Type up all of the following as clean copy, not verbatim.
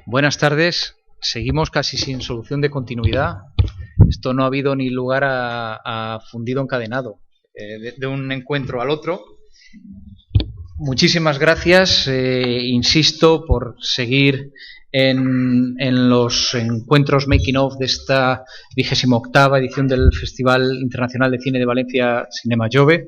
Buenas tardes. Seguimos casi sin solución de continuidad. Esto no ha habido ni lugar a fundido encadenado de un encuentro al otro. Muchísimas gracias, insisto, por seguir en los encuentros making of de esta 28ª edición del Festival Internacional de Cine de Valencia, Cinema Jove.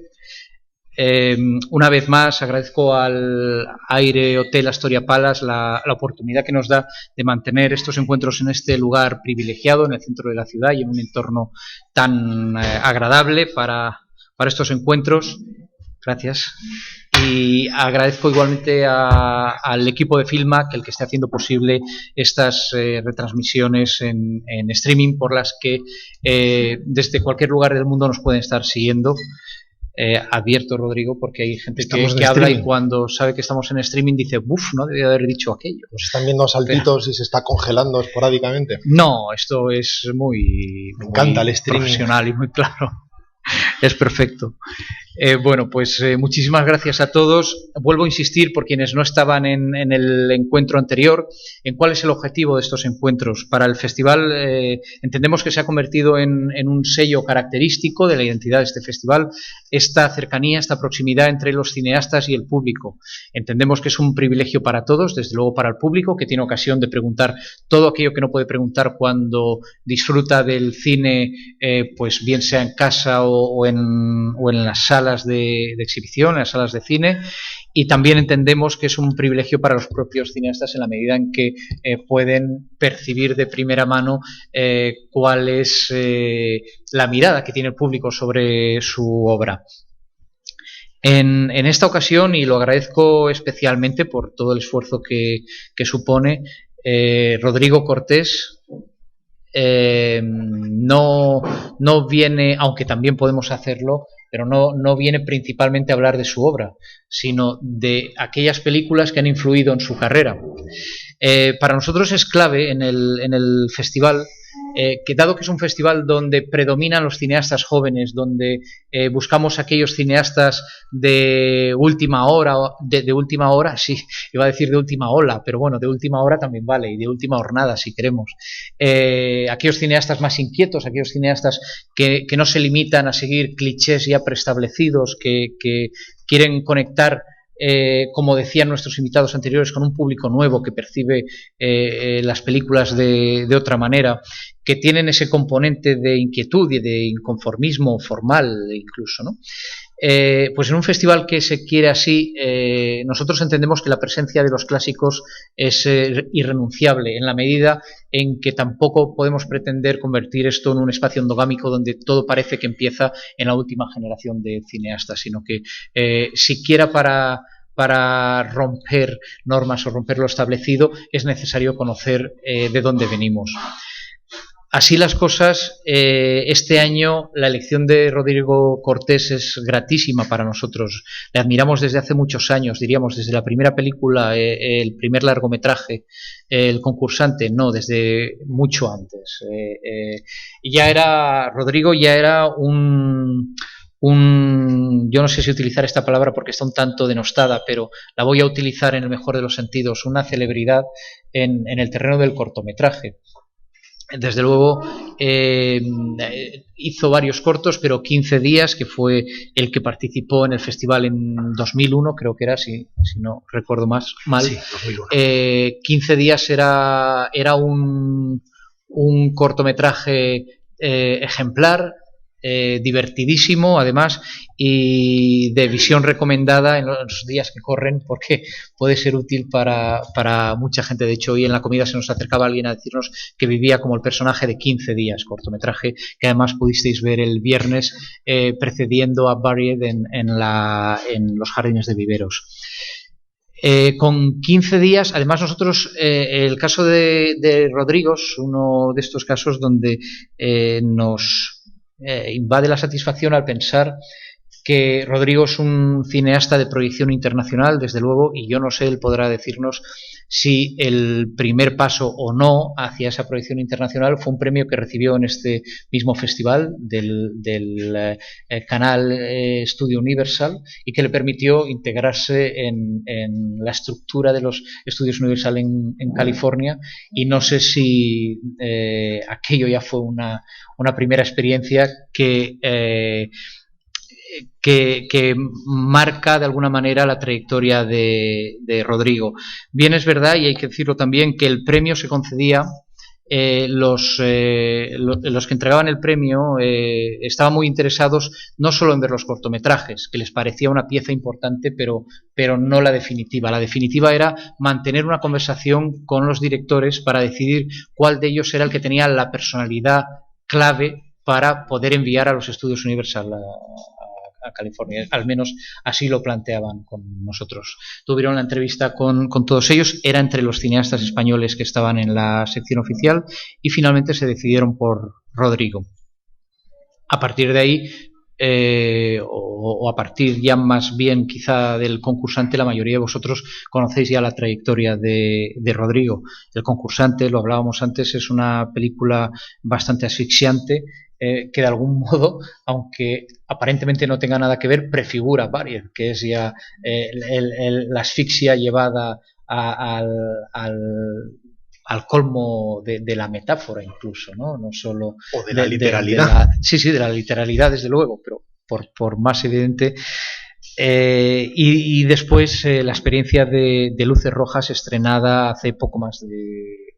Una vez más agradezco al Aire Hotel Astoria Palace la oportunidad que nos da de mantener estos encuentros en este lugar privilegiado, en el centro de la ciudad y en un entorno tan agradable para estos encuentros. Gracias. Y agradezco igualmente al equipo de Filmac el que esté haciendo posible estas retransmisiones en streaming, por las que desde cualquier lugar del mundo nos pueden estar siguiendo. Advierto, Rodrigo, porque hay gente que habla y cuando sabe que estamos en streaming dice, uff, no debía haber dicho aquello. Nos están viendo saltitos y se está congelando esporádicamente. No, esto es muy el streaming profesional y muy claro. Es perfecto. Bueno, pues muchísimas gracias a todos. Vuelvo a insistir, por quienes no estaban en el encuentro anterior, en cuál es el objetivo de estos encuentros. Para el festival entendemos que se ha convertido en un sello característico de la identidad de este festival, esta cercanía, esta proximidad entre los cineastas y el público. Entendemos que es un privilegio para todos, desde luego para el público, que tiene ocasión de preguntar todo aquello que no puede preguntar cuando disfruta del cine, pues bien sea en casa o en las salas de exhibición, en las salas de cine, y también entendemos que es un privilegio para los propios cineastas en la medida en que pueden percibir de primera mano cuál es la mirada que tiene el público sobre su obra. En esta ocasión, y lo agradezco especialmente por todo el esfuerzo que supone, Rodrigo Cortés no viene, aunque también podemos hacerlo, pero no viene principalmente a hablar de su obra, sino de aquellas películas que han influido en su carrera. Para nosotros es clave en el festival, que dado que es un festival donde predominan los cineastas jóvenes, donde buscamos aquellos cineastas de última hora, de última hora, sí, iba a decir de última ola, pero bueno, de última hora también vale, y de última hornada si queremos. Aquellos cineastas más inquietos, aquellos cineastas que no se limitan a seguir clichés ya preestablecidos, que quieren conectar, como decían nuestros invitados anteriores, con un público nuevo que percibe las películas de otra manera, que tienen ese componente de inquietud y de inconformismo formal incluso, ¿no? Pues en un festival que se quiere así, nosotros entendemos que la presencia de los clásicos es irrenunciable, en la medida en que tampoco podemos pretender convertir esto en un espacio endogámico donde todo parece que empieza en la última generación de cineastas, sino que siquiera para romper normas o romper lo establecido es necesario conocer de dónde venimos. Así las cosas, este año la elección de Rodrigo Cortés es gratísima para nosotros. Le admiramos desde hace muchos años, diríamos desde la primera película, el primer largometraje, El concursante, no, desde mucho antes. Rodrigo ya era yo no sé si utilizar esta palabra porque está un tanto denostada, pero la voy a utilizar en el mejor de los sentidos, una celebridad en el terreno del cortometraje. Desde luego hizo varios cortos, pero 15 días, que fue el que participó en el festival en 2001, creo que era, si no recuerdo mal. Sí, 2001. 15 días era un cortometraje ejemplar, divertidísimo además, y de visión recomendada en los días que corren, porque puede ser útil para mucha gente. De hecho, hoy en la comida se nos acercaba alguien a decirnos que vivía como el personaje de 15 días, cortometraje que además pudisteis ver el viernes precediendo a Buried en los Jardines de Viveros. Con 15 días, además nosotros, el caso de Rodrigo es uno de estos casos donde nos invade la satisfacción al pensar que Rodrigo es un cineasta de proyección internacional, desde luego, y yo no sé, él podrá decirnos si el primer paso o no hacia esa proyección internacional fue un premio que recibió en este mismo festival del canal Studio Universal y que le permitió integrarse en la estructura de los estudios Universal en California, y no sé si aquello ya fue una primera experiencia que marca de alguna manera la trayectoria de Rodrigo. Bien, es verdad, y hay que decirlo también, que el premio se concedía, los que entregaban el premio estaban muy interesados no solo en ver los cortometrajes, que les parecía una pieza importante, pero no la definitiva. La definitiva era mantener una conversación con los directores para decidir cuál de ellos era el que tenía la personalidad clave para poder enviar a los estudios Universal a California. Al menos así lo planteaban con nosotros. Tuvieron la entrevista con todos ellos, era entre los cineastas españoles que estaban en la sección oficial, y finalmente se decidieron por Rodrigo. A partir de ahí, o a partir ya más bien quizá del concursante, la mayoría de vosotros conocéis ya la trayectoria de Rodrigo. El concursante, lo hablábamos antes, es una película bastante asfixiante, que de algún modo, aunque aparentemente no tenga nada que ver, prefigura Barrier, que es ya la asfixia llevada al colmo de la metáfora, incluso, ¿no? No solo o de la literalidad. Sí, de la literalidad, desde luego, pero por más evidente. Y después la experiencia de Luces Rojas, estrenada hace poco más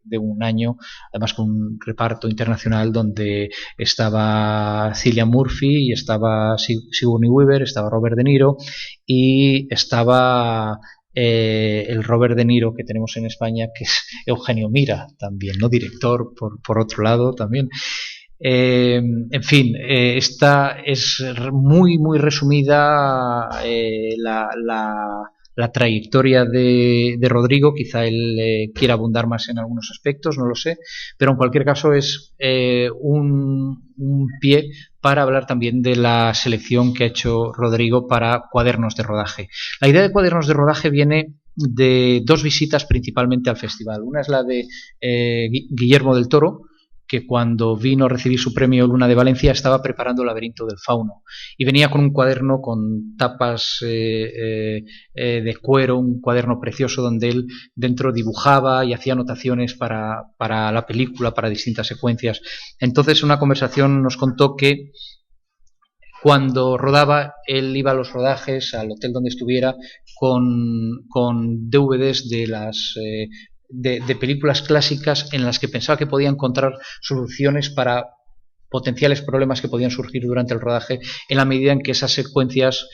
de un año, además con un reparto internacional donde estaba Cillian Murphy y estaba Sigourney Weaver, estaba Robert De Niro y estaba el Robert De Niro que tenemos en España, que es Eugenio Mira también, ¿no? Director por otro lado también. En fin, esta es muy resumida la trayectoria de Rodrigo. Quizá él quiera abundar más en algunos aspectos, no lo sé, pero en cualquier caso es un pie para hablar también de la selección que ha hecho Rodrigo para Cuadernos de Rodaje. La idea de Cuadernos de Rodaje viene de dos visitas principalmente al festival. Una es la de Guillermo del Toro, que cuando vino a recibir su premio Luna de Valencia estaba preparando el Laberinto del Fauno y venía con un cuaderno con tapas de cuero, un cuaderno precioso donde él dentro dibujaba y hacía anotaciones para la película, para distintas secuencias. Entonces, en una conversación nos contó que cuando rodaba, él iba a los rodajes, al hotel donde estuviera, con DVDs de películas clásicas en las que pensaba que podía encontrar soluciones para potenciales problemas que podían surgir durante el rodaje, en la medida en que esas secuencias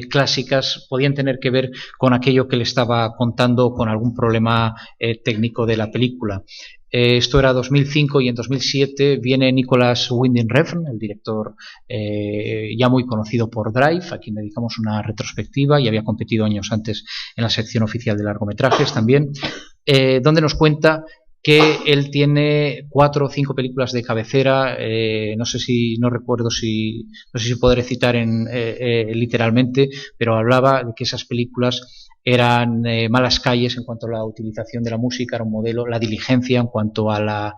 clásicas podían tener que ver con aquello que le estaba contando, con algún problema técnico de la película. Esto era 2005 y en 2007 viene Nicolas Winding Refn, el director ya muy conocido por Drive, a quien dedicamos una retrospectiva y había competido años antes en la sección oficial de largometrajes también, donde nos cuenta que él tiene 4 o 5 películas de cabecera, no sé si podré citar literalmente, pero hablaba de que esas películas eran Malas calles en cuanto a la utilización de la música, era un modelo, La diligencia en cuanto a la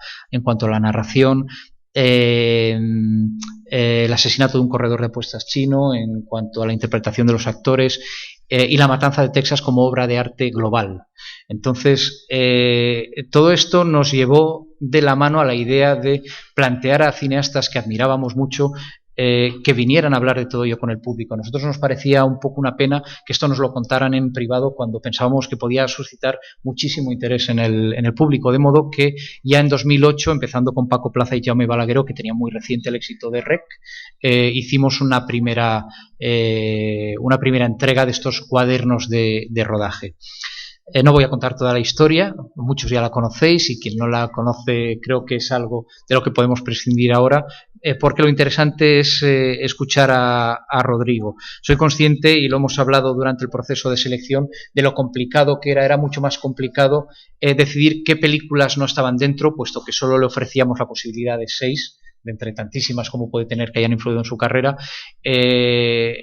narración, el asesinato de un corredor de apuestas chino en cuanto a la interpretación de los actores, y La matanza de Texas como obra de arte global. Entonces, todo esto nos llevó de la mano a la idea de plantear a cineastas que admirábamos mucho que vinieran a hablar de todo ello con el público. A nosotros nos parecía un poco una pena que esto nos lo contaran en privado cuando pensábamos que podía suscitar muchísimo interés en el público, de modo que ya en 2008, empezando con Paco Plaza y Jaume Balagueró, que tenía muy reciente el éxito de REC, hicimos una primera entrega de estos cuadernos de rodaje. No voy a contar toda la historia, muchos ya la conocéis y quien no la conoce creo que es algo de lo que podemos prescindir ahora, porque lo interesante es escuchar a Rodrigo. Soy consciente, y lo hemos hablado durante el proceso de selección, de lo complicado que era mucho más complicado decidir qué películas no estaban dentro, puesto que solo le ofrecíamos la posibilidad de 6, de entre tantísimas como puede tener que hayan influido en su carrera,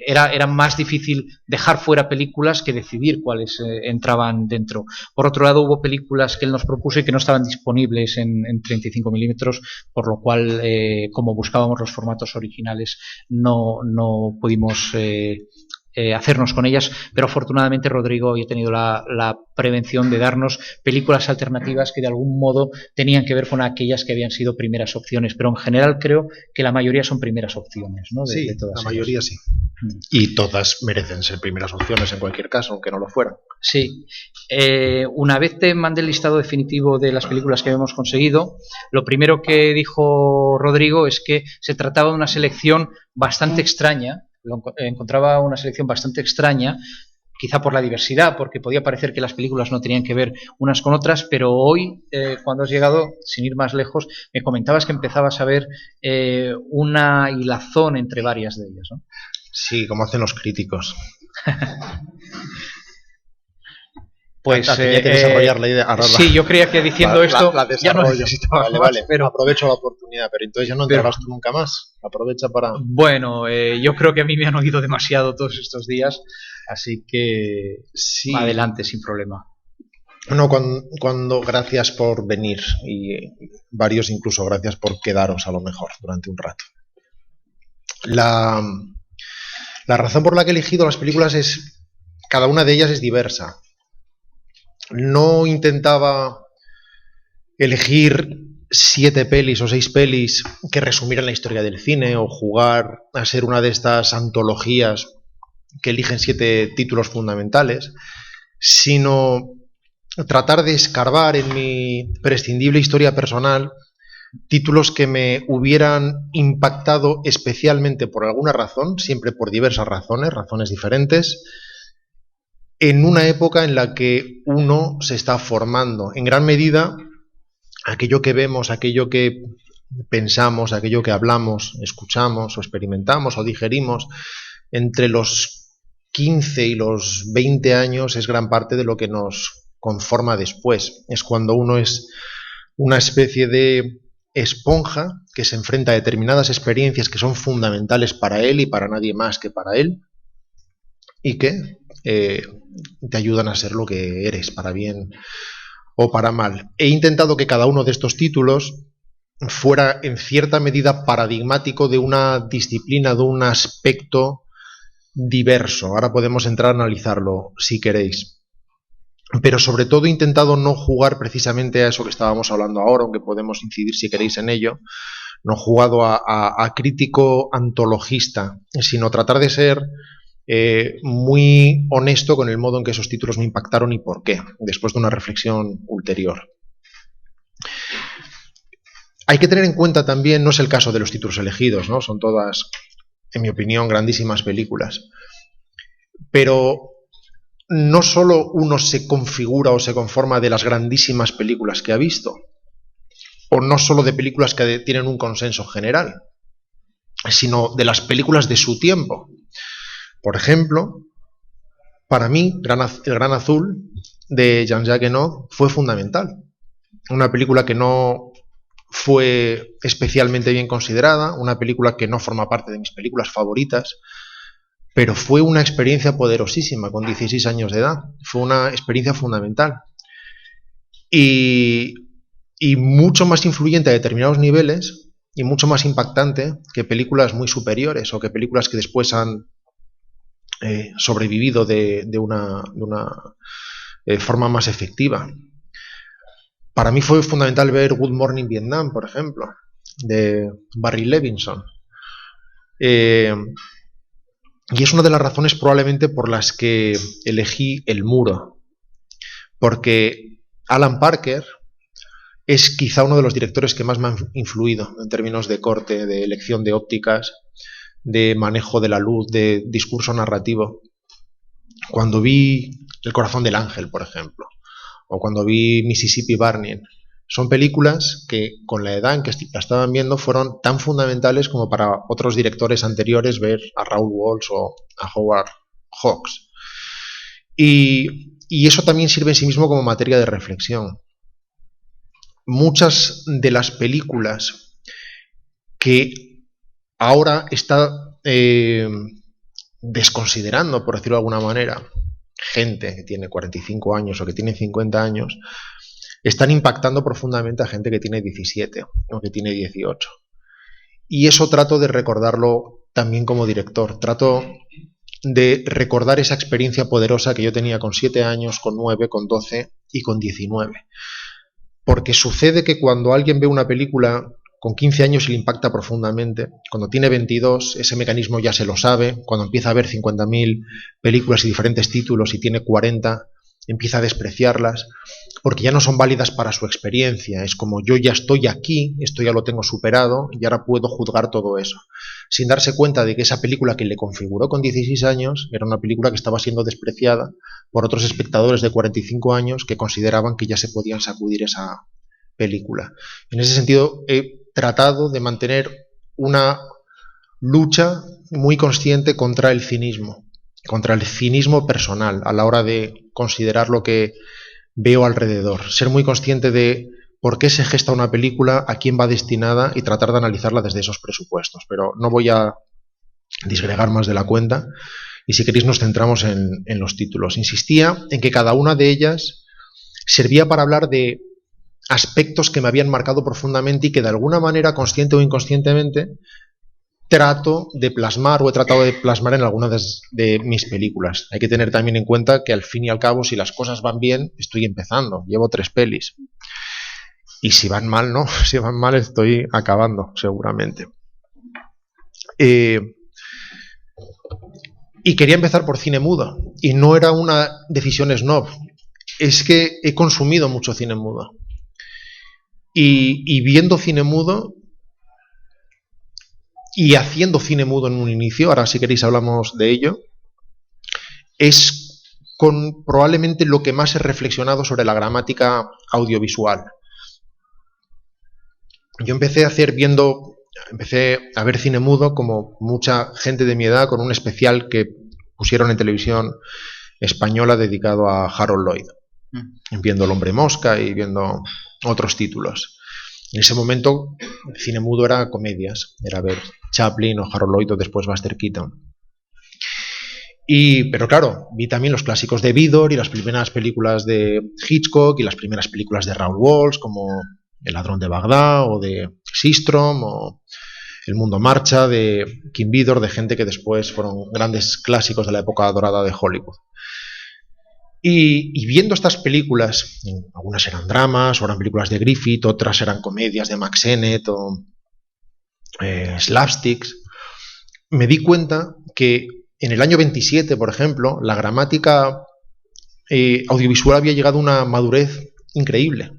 era más difícil dejar fuera películas que decidir cuáles entraban dentro. Por otro lado, hubo películas que él nos propuso y que no estaban disponibles en 35 milímetros, por lo cual, como buscábamos los formatos originales, no pudimos hacernos con ellas, pero afortunadamente Rodrigo había tenido la prevención de darnos películas alternativas que de algún modo tenían que ver con aquellas que habían sido primeras opciones, pero en general creo que la mayoría son primeras opciones, ¿no? Sí, de todas la ellas. mayoría sí. Y todas merecen ser primeras opciones en cualquier caso, aunque no lo fueran. Sí. Una vez te mandé el listado definitivo de las películas que habíamos conseguido, lo primero que dijo Rodrigo es que se trataba de una selección bastante extraña. Encontraba una selección bastante extraña, quizá por la diversidad, porque podía parecer que las películas no tenían que ver unas con otras, pero hoy, cuando has llegado, sin ir más lejos, me comentabas que empezabas a ver una hilazón entre varias de ellas, ¿no? Sí, como hacen los críticos. Pues tenía que desarrollar la idea. Ahora sí, yo creía que diciendo esto ya no necesitaba vale. pero aprovecho la oportunidad, pero entonces ya no entrarás tú nunca más. Aprovecha para... Bueno, yo creo que a mí me han oído demasiado todos estos días, así que sí, adelante, sin problema. No, cuando gracias por venir, y varios incluso gracias por quedaros a lo mejor durante un rato. La razón por la que he elegido las películas es, cada una de ellas es diversa. No intentaba elegir 7 pelis o 6 pelis que resumieran la historia del cine o jugar a ser una de estas antologías que eligen 7 títulos fundamentales, sino tratar de escarbar en mi prescindible historia personal títulos que me hubieran impactado especialmente por alguna razón, siempre por diversas razones diferentes, en una época en la que uno se está formando. En gran medida, aquello que vemos, aquello que pensamos, aquello que hablamos, escuchamos o experimentamos o digerimos entre los 15 y los 20 años es gran parte de lo que nos conforma después. Es cuando uno es una especie de esponja que se enfrenta a determinadas experiencias que son fundamentales para él y para nadie más que para él, y que te ayudan a ser lo que eres, para bien o para mal. He intentado que cada uno de estos títulos fuera en cierta medida paradigmático de una disciplina, de un aspecto diverso. Ahora podemos entrar a analizarlo si queréis. Pero sobre todo he intentado no jugar precisamente a eso que estábamos hablando ahora, aunque podemos incidir si queréis en ello. No he jugado a crítico antologista, sino tratar de ser muy honesto con el modo en que esos títulos me impactaron y por qué, después de una reflexión ulterior. Hay que tener en cuenta también, no es el caso de los títulos elegidos, ¿no? Son todas, en mi opinión, grandísimas películas. Pero no solo uno se configura o se conforma de las grandísimas películas que ha visto, o no solo de películas que tienen un consenso general, sino de las películas de su tiempo. Por ejemplo, para mí, El Gran Azul, de Jean-Jacques Heno, fue fundamental. Una película que no fue especialmente bien considerada, una película que no forma parte de mis películas favoritas, pero fue una experiencia poderosísima con 16 años de edad. Fue una experiencia fundamental. Y mucho más influyente a determinados niveles y mucho más impactante que películas muy superiores o que películas que después han sobrevivido de una forma más efectiva. Para mí fue fundamental ver Good Morning Vietnam, por ejemplo, de Barry Levinson. Y es una de las razones probablemente por las que elegí El Muro, porque Alan Parker es quizá uno de los directores que más me han influido en términos de corte, de elección de ópticas, de manejo de la luz, de discurso narrativo. Cuando vi El Corazón del Ángel, por ejemplo, o cuando vi Mississippi Burning, son películas que con la edad en que la estaban viendo fueron tan fundamentales como para otros directores anteriores ver a Raoul Walsh o a Howard Hawks. Y eso también sirve en sí mismo como materia de reflexión. Muchas de las películas que ahora está desconsiderando, por decirlo de alguna manera, gente que tiene 45 años o que tiene 50 años, están impactando profundamente a gente que tiene 17 o que tiene 18. Y eso trato de recordarlo también como director. Trato de recordar esa experiencia poderosa que yo tenía con 7 años, con 9, con 12 y con 19. Porque sucede que cuando alguien ve una película con 15 años le impacta profundamente. Cuando tiene 22, ese mecanismo ya se lo sabe. Cuando empieza a ver 50.000 películas y diferentes títulos y tiene 40, empieza a despreciarlas, porque ya no son válidas para su experiencia. Es como, yo ya estoy aquí, esto ya lo tengo superado y ahora puedo juzgar todo eso. Sin darse cuenta de que esa película que le configuró con 16 años era una película que estaba siendo despreciada por otros espectadores de 45 años que consideraban que ya se podían sacudir esa película. En ese sentido, he tratado de mantener una lucha muy consciente contra el cinismo personal a la hora de considerar lo que veo alrededor. Ser muy consciente de por qué se gesta una película, a quién va destinada y tratar de analizarla desde esos presupuestos. Pero no voy a disgregar más de la cuenta y si queréis nos centramos en los títulos. Insistía en que cada una de ellas servía para hablar de aspectos que me habían marcado profundamente y que de alguna manera, consciente o inconscientemente, trato de plasmar o he tratado de plasmar en algunas de mis películas. Hay que tener también en cuenta que al fin y al cabo, si las cosas van bien, estoy empezando. Llevo 3 pelis. Y si van mal, no. Si van mal, estoy acabando, seguramente. Y quería empezar por cine mudo. Y no era una decisión snob. Es que he consumido mucho cine mudo. Y viendo cine mudo y haciendo cine mudo en un inicio, ahora si queréis hablamos de ello, es con probablemente lo que más he reflexionado sobre la gramática audiovisual. Yo empecé a ver cine mudo como mucha gente de mi edad con un especial que pusieron en televisión española dedicado a Harold Lloyd, viendo El hombre mosca y viendo otros títulos. En ese momento el cine mudo era comedias, era ver Chaplin o Harold Lloyd o después Buster Keaton. Pero claro, vi también los clásicos de Vidor y las primeras películas de Hitchcock y las primeras películas de Raoul Walsh como El ladrón de Bagdad o de Systrom o El mundo marcha de Kim Vidor, de gente que después fueron grandes clásicos de la época dorada de Hollywood. Y viendo estas películas, algunas eran dramas, o eran películas de Griffith, otras eran comedias de Max Sennett o slapsticks, me di cuenta que en el año 27, por ejemplo, la gramática audiovisual había llegado a una madurez increíble.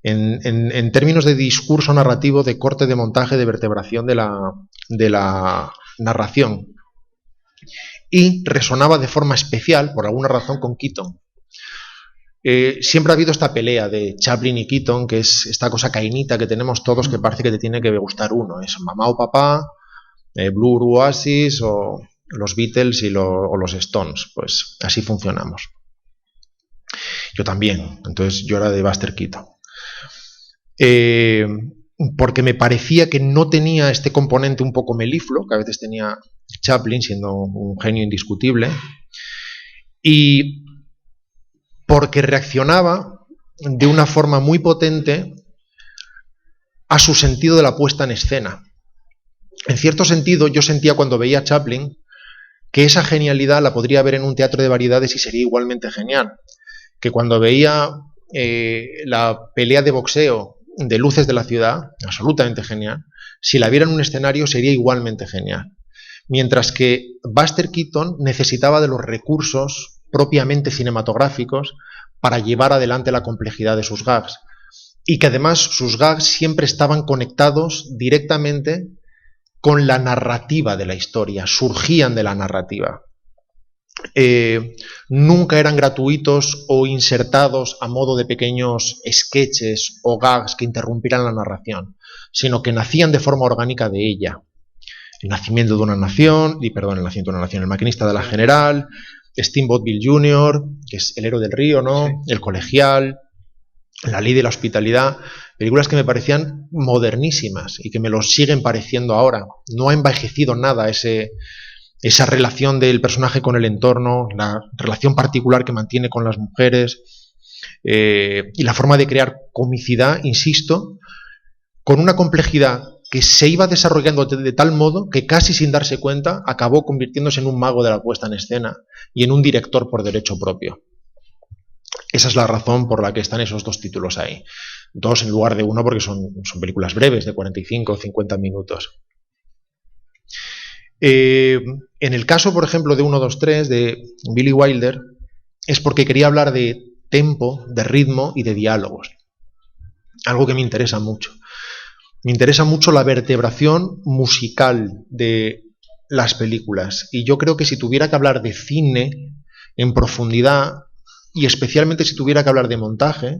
En términos de discurso narrativo, de corte, de montaje, de vertebración de la narración. Y resonaba de forma especial, por alguna razón, con Keaton. Siempre ha habido esta pelea de Chaplin y Keaton, que es esta cosa cainita que tenemos todos que parece que te tiene que gustar uno. Es mamá o papá, Blur, Oasis o los Beatles o los Stones. Pues así funcionamos. Yo también. Entonces yo era de Buster Keaton. Porque me parecía que no tenía este componente un poco melifluo, que a veces tenía Chaplin, siendo un genio indiscutible, y porque reaccionaba de una forma muy potente a su sentido de la puesta en escena. En cierto sentido, yo sentía cuando veía a Chaplin que esa genialidad la podría ver en un teatro de variedades y sería igualmente genial. Que cuando veía la pelea de boxeo de Luces de la ciudad, absolutamente genial, si la viera en un escenario sería igualmente genial. Mientras que Buster Keaton necesitaba de los recursos propiamente cinematográficos para llevar adelante la complejidad de sus gags. Y que además sus gags siempre estaban conectados directamente con la narrativa de la historia, surgían de la narrativa. Nunca eran gratuitos o insertados a modo de pequeños sketches o gags que interrumpieran la narración, sino que nacían de forma orgánica de ella. El nacimiento de una nación, El maquinista de la General, Steamboat Bill Jr., que es El héroe del río, ¿no? Sí. El colegial, La ley de la hospitalidad, películas que me parecían modernísimas y que me lo siguen pareciendo ahora. No ha envejecido nada ese esa relación del personaje con el entorno, la relación particular que mantiene con las mujeres, y la forma de crear comicidad, insisto, con una complejidad que se iba desarrollando de tal modo que casi sin darse cuenta acabó convirtiéndose en un mago de la puesta en escena y en un director por derecho propio. Esa es la razón por la que están esos dos títulos ahí. Dos en lugar de uno porque son películas breves, de 45 o 50 minutos. En el caso, por ejemplo, de 1, 2, 3, de Billy Wilder, es porque quería hablar de tempo, de ritmo y de diálogos. Algo que me interesa mucho. Me interesa mucho la vertebración musical de las películas. Y yo creo que si tuviera que hablar de cine en profundidad, y especialmente si tuviera que hablar de montaje,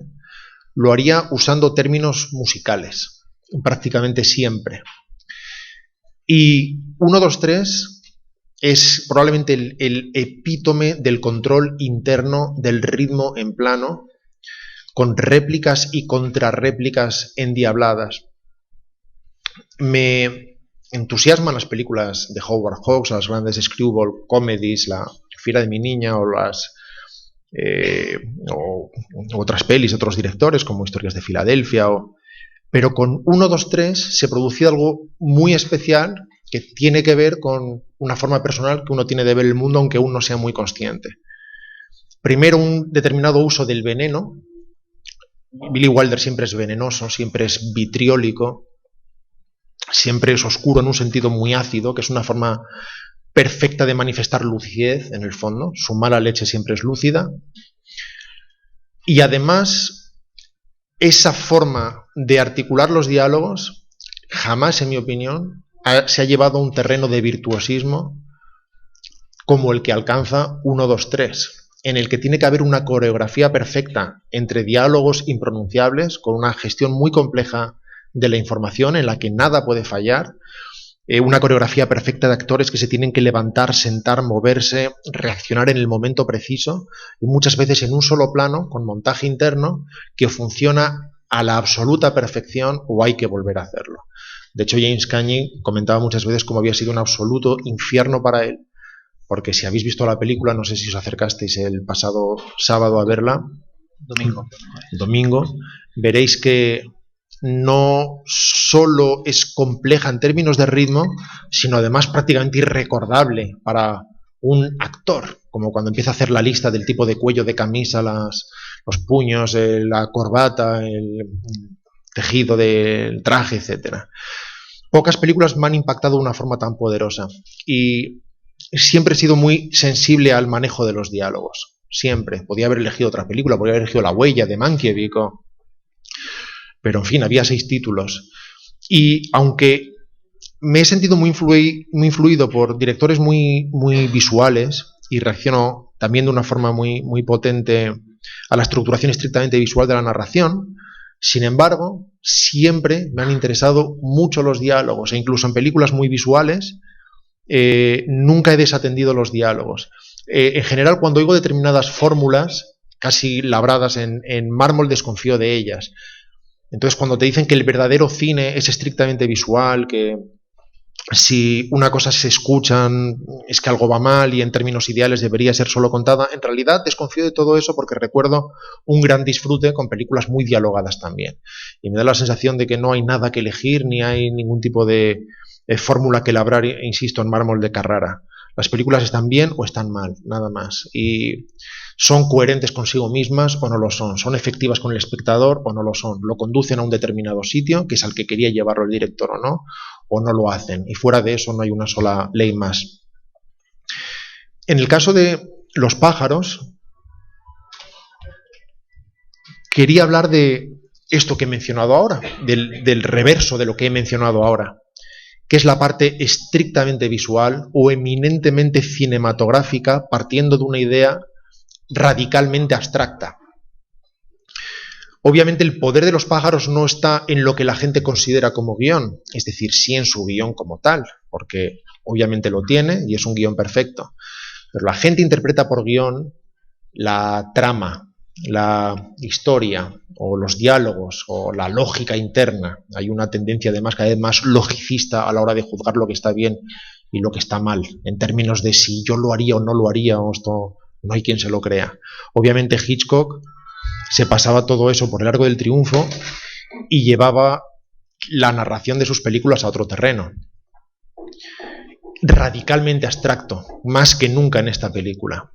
lo haría usando términos musicales, prácticamente siempre. Y 1, 2, 3 es probablemente el epítome del control interno del ritmo en plano, con réplicas y contrarréplicas endiabladas. Me entusiasman las películas de Howard Hawks, las grandes screwball comedies, La fiera de mi niña o otras pelis, otros directores como Historias de Filadelfia, pero con 1, 2, 3 se producía algo muy especial que tiene que ver con una forma personal que uno tiene de ver el mundo, aunque uno sea muy consciente. Primero, un determinado uso del veneno. Billy Wilder siempre es venenoso, siempre es vitriólico, siempre es oscuro en un sentido muy ácido, que es una forma perfecta de manifestar lucidez en el fondo. Su mala leche siempre es lúcida. Y además, esa forma de articular los diálogos jamás, en mi opinión, se ha llevado a un terreno de virtuosismo como el que alcanza 1, 2, 3, en el que tiene que haber una coreografía perfecta entre diálogos impronunciables, con una gestión muy compleja de la información en la que nada puede fallar, una coreografía perfecta de actores que se tienen que levantar, sentar, moverse, reaccionar en el momento preciso, y muchas veces en un solo plano, con montaje interno, que funciona a la absoluta perfección o hay que volver a hacerlo. De hecho, James Cagney comentaba muchas veces cómo había sido un absoluto infierno para él, porque si habéis visto la película, no sé si os acercasteis el pasado sábado a verla, domingo, veréis que no solo es compleja en términos de ritmo, sino además prácticamente irrecordable para un actor, como cuando empieza a hacer la lista del tipo de cuello de camisa, los puños, la corbata, el tejido del traje, etc. Pocas películas me han impactado de una forma tan poderosa, y siempre he sido muy sensible al manejo de los diálogos. Siempre. Podía haber elegido otra película, podía haber elegido La huella de Mankiewicz, pero en fin, había 6 títulos. Y aunque me he sentido muy influido por directores muy visuales, y reacciono también de una forma muy potente a la estructuración estrictamente visual de la narración, sin embargo, siempre me han interesado mucho los diálogos, e incluso en películas muy visuales nunca he desatendido los diálogos. En general, cuando oigo determinadas fórmulas casi labradas en mármol, desconfío de ellas. Entonces, cuando te dicen que el verdadero cine es estrictamente visual, que si una cosa se escuchan es que algo va mal y en términos ideales debería ser solo contada, en realidad desconfío de todo eso porque recuerdo un gran disfrute con películas muy dialogadas también. Y me da la sensación de que no hay nada que elegir, ni hay ningún tipo de fórmula que labrar, insisto, en mármol de Carrara. Las películas están bien o están mal, nada más. Y son coherentes consigo mismas o no lo son. Son efectivas con el espectador o no lo son. Lo conducen a un determinado sitio, que es al que quería llevarlo el director o no lo hacen. Y fuera de eso no hay una sola ley más. En el caso de Los pájaros, quería hablar de esto que he mencionado ahora, del reverso de lo que he mencionado ahora, que es la parte estrictamente visual o eminentemente cinematográfica, partiendo de una idea radicalmente abstracta. Obviamente el poder de Los pájaros no está en lo que la gente considera como guión, es decir, sí en su guión como tal, porque obviamente lo tiene y es un guión perfecto, pero la gente interpreta por guión la trama, la historia o los diálogos o la lógica interna. Hay una tendencia además cada vez más logicista a la hora de juzgar lo que está bien y lo que está mal, en términos de si yo lo haría o no lo haría, o esto no hay quien se lo crea. Obviamente Hitchcock se pasaba todo eso por el Arco del Triunfo y llevaba la narración de sus películas a otro terreno, radicalmente abstracto, más que nunca en esta película.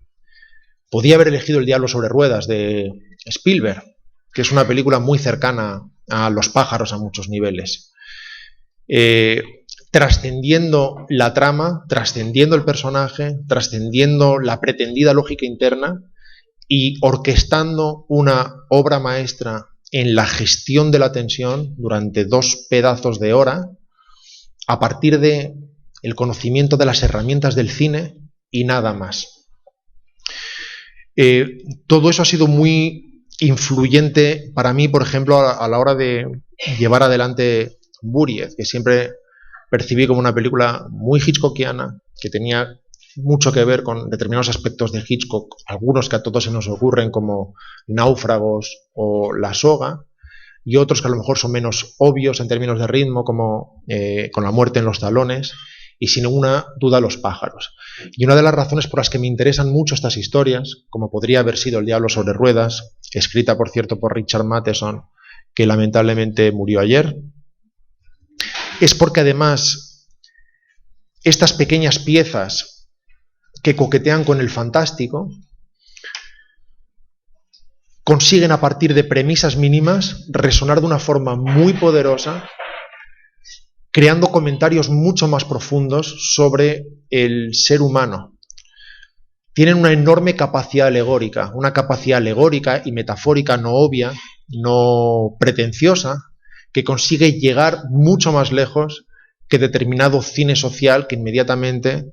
Podía haber elegido El diablo sobre ruedas de Spielberg, que es una película muy cercana a Los pájaros a muchos niveles, trascendiendo la trama, trascendiendo el personaje, trascendiendo la pretendida lógica interna y orquestando una obra maestra en la gestión de la tensión durante 2 pedazos de hora, a partir de el conocimiento de las herramientas del cine y nada más. Todo eso ha sido muy influyente para mí, por ejemplo, a la hora de llevar adelante Buried, que siempre percibí como una película muy hitchcockiana, que tenía mucho que ver con determinados aspectos de Hitchcock, algunos que a todos se nos ocurren como Náufragos o La soga, y otros que a lo mejor son menos obvios en términos de ritmo, como Con la muerte en los talones, y sin ninguna duda Los pájaros. Y una de las razones por las que me interesan mucho estas historias, como podría haber sido El diablo sobre ruedas, escrita por cierto por Richard Matheson, que lamentablemente murió ayer, es porque además estas pequeñas piezas que coquetean con el fantástico consiguen, a partir de premisas mínimas, resonar de una forma muy poderosa, creando comentarios mucho más profundos sobre el ser humano. Tienen una enorme capacidad alegórica, y metafórica no obvia, no pretenciosa, que consigue llegar mucho más lejos que determinado cine social que inmediatamente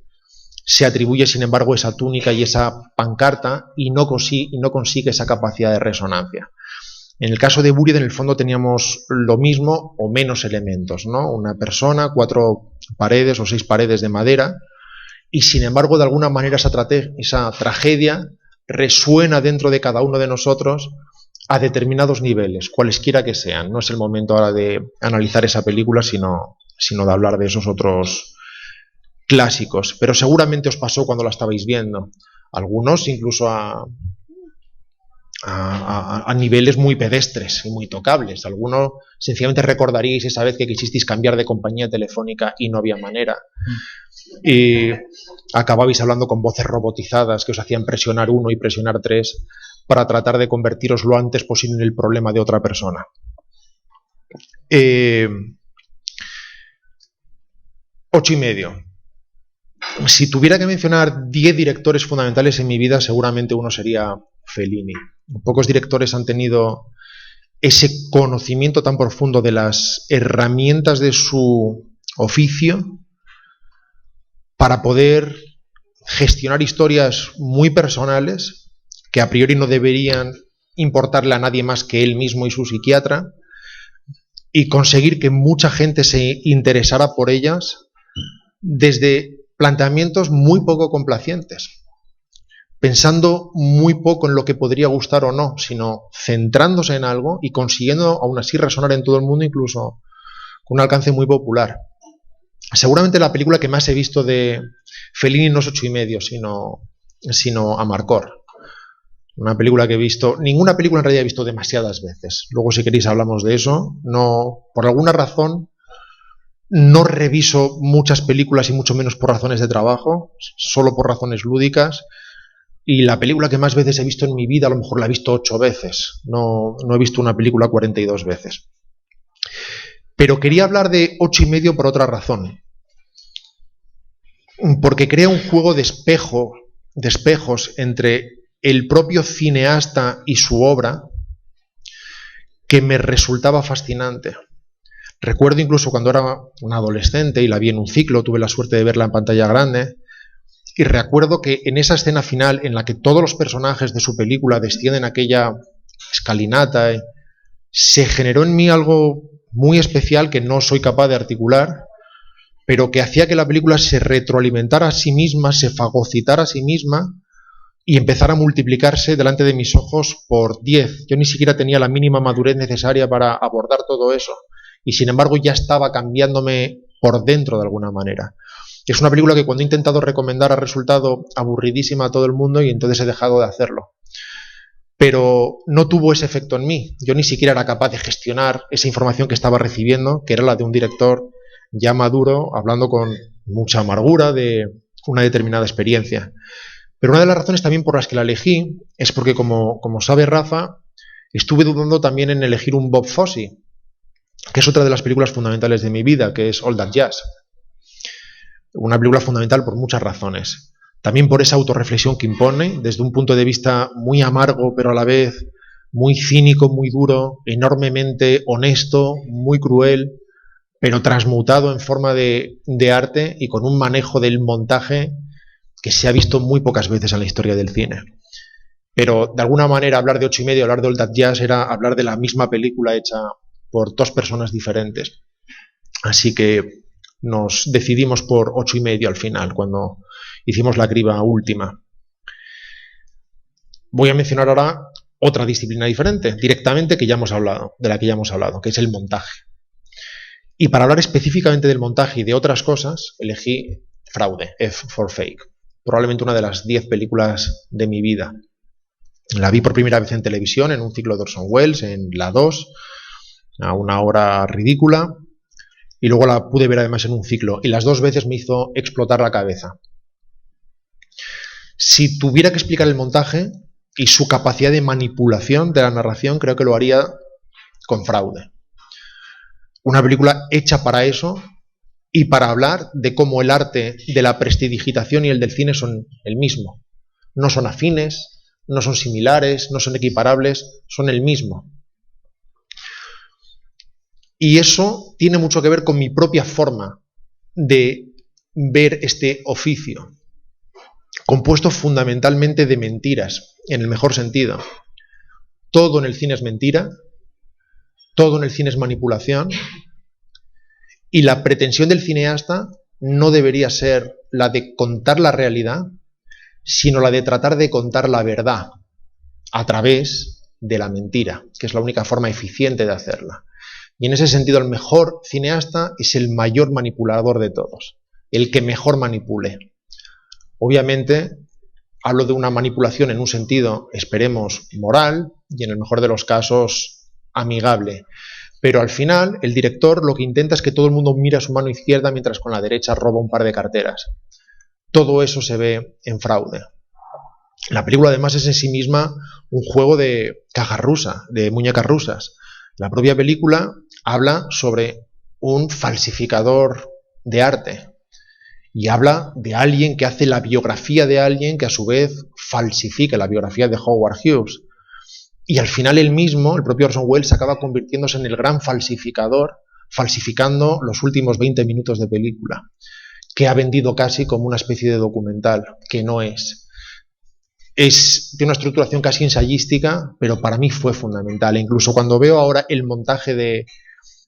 se atribuye, sin embargo, esa túnica y esa pancarta y no consigue esa capacidad de resonancia. En el caso de Buried, en el fondo, teníamos lo mismo o menos elementos, ¿no? Una persona, 4 paredes o 6 paredes de madera, y sin embargo, de alguna manera, esa tragedia resuena dentro de cada uno de nosotros a determinados niveles, cualesquiera que sean. No es el momento ahora de analizar esa película, sino de hablar de esos otros clásicos, pero seguramente os pasó cuando la estabais viendo, algunos incluso a niveles muy pedestres y muy tocables. Algunos sencillamente recordaríais esa vez que quisisteis cambiar de compañía telefónica y no había manera, y acababais hablando con voces robotizadas que os hacían presionar 1 y presionar 3 para tratar de convertiros lo antes posible en el problema de otra persona. 8,5. Si tuviera que mencionar 10 directores fundamentales en mi vida, seguramente uno sería Fellini. Pocos directores han tenido ese conocimiento tan profundo de las herramientas de su oficio para poder gestionar historias muy personales que a priori no deberían importarle a nadie más que él mismo y su psiquiatra, y conseguir que mucha gente se interesara por ellas desde planteamientos muy poco complacientes, pensando muy poco en lo que podría gustar o no, sino centrándose en algo y consiguiendo aún así resonar en todo el mundo, incluso con un alcance muy popular. Seguramente la película que más he visto de Fellini no es 8,5, sino Amarcord. Una película que he visto, ninguna película en realidad he visto demasiadas veces. Luego, si queréis, hablamos de eso. No, por alguna razón no reviso muchas películas, y mucho menos por razones de trabajo, solo por razones lúdicas. Y la película que más veces he visto en mi vida, a lo mejor la he visto 8 veces. No he visto una película 42 veces. Pero quería hablar de 8,5 por otra razón. Porque crea un juego de espejos entre el propio cineasta y su obra que me resultaba fascinante. Recuerdo incluso cuando era un adolescente y la vi en un ciclo, tuve la suerte de verla en pantalla grande, y recuerdo que en esa escena final en la que todos los personajes de su película descienden aquella escalinata, se generó en mí algo muy especial que no soy capaz de articular, pero que hacía que la película se retroalimentara a sí misma, se fagocitara a sí misma y empezara a multiplicarse delante de mis ojos por 10. Yo ni siquiera tenía la mínima madurez necesaria para abordar todo eso, y sin embargo ya estaba cambiándome por dentro de alguna manera. Es una película que cuando he intentado recomendar ha resultado aburridísima a todo el mundo y entonces he dejado de hacerlo. Pero no tuvo ese efecto en mí. Yo ni siquiera era capaz de gestionar esa información que estaba recibiendo, que era la de un director ya maduro, hablando con mucha amargura de una determinada experiencia. Pero una de las razones también por las que la elegí es porque, como sabe Rafa, estuve dudando también en elegir un Bob Fosse, que es otra de las películas fundamentales de mi vida, que es All That Jazz. Una película fundamental por muchas razones. También por esa autorreflexión que impone, desde un punto de vista muy amargo, pero a la vez muy cínico, muy duro, enormemente honesto, muy cruel, pero transmutado en forma de arte y con un manejo del montaje que se ha visto muy pocas veces en la historia del cine. Pero de alguna manera hablar de 8,5, hablar de All That Jazz era hablar de la misma película hecha por dos personas diferentes. Así que nos decidimos por 8,5 al final, cuando hicimos la criba última. Voy a mencionar ahora otra disciplina diferente, directamente, de la que ya hemos hablado, que es el montaje. Y para hablar específicamente del montaje y de otras cosas, elegí Fraude, F for Fake. Probablemente una de las 10 películas de mi vida. La vi por primera vez en televisión, en un ciclo de Orson Welles, en la 2, a una hora ridícula, y luego la pude ver además en un ciclo, y las 2 veces me hizo explotar la cabeza. Si tuviera que explicar el montaje y su capacidad de manipulación de la narración, creo que lo haría con Fraude. Una película hecha para eso y para hablar de cómo el arte de la prestidigitación y el del cine son el mismo. No son afines, no son similares, no son equiparables, son el mismo. Y eso tiene mucho que ver con mi propia forma de ver este oficio, compuesto fundamentalmente de mentiras, en el mejor sentido. Todo en el cine es mentira, todo en el cine es manipulación, y la pretensión del cineasta no debería ser la de contar la realidad, sino la de tratar de contar la verdad a través de la mentira, que es la única forma eficiente de hacerla. Y en ese sentido el mejor cineasta es el mayor manipulador de todos, el que mejor manipule. Obviamente hablo de una manipulación en un sentido, esperemos, moral y en el mejor de los casos amigable. Pero al final, el director lo que intenta es que todo el mundo mire a su mano izquierda mientras con la derecha roba un par de carteras. Todo eso se ve en Fraude. La película además es en sí misma un juego de caja rusa, de muñecas rusas. La propia película habla sobre un falsificador de arte y habla de alguien que hace la biografía de alguien que a su vez falsifica la biografía de Howard Hughes. Y al final él mismo, el propio Orson Welles, acaba convirtiéndose en el gran falsificador, falsificando los últimos 20 minutos de película, que ha vendido casi como una especie de documental, que no es. Es de una estructuración casi ensayística, pero para mí fue fundamental. E incluso cuando veo ahora el montaje de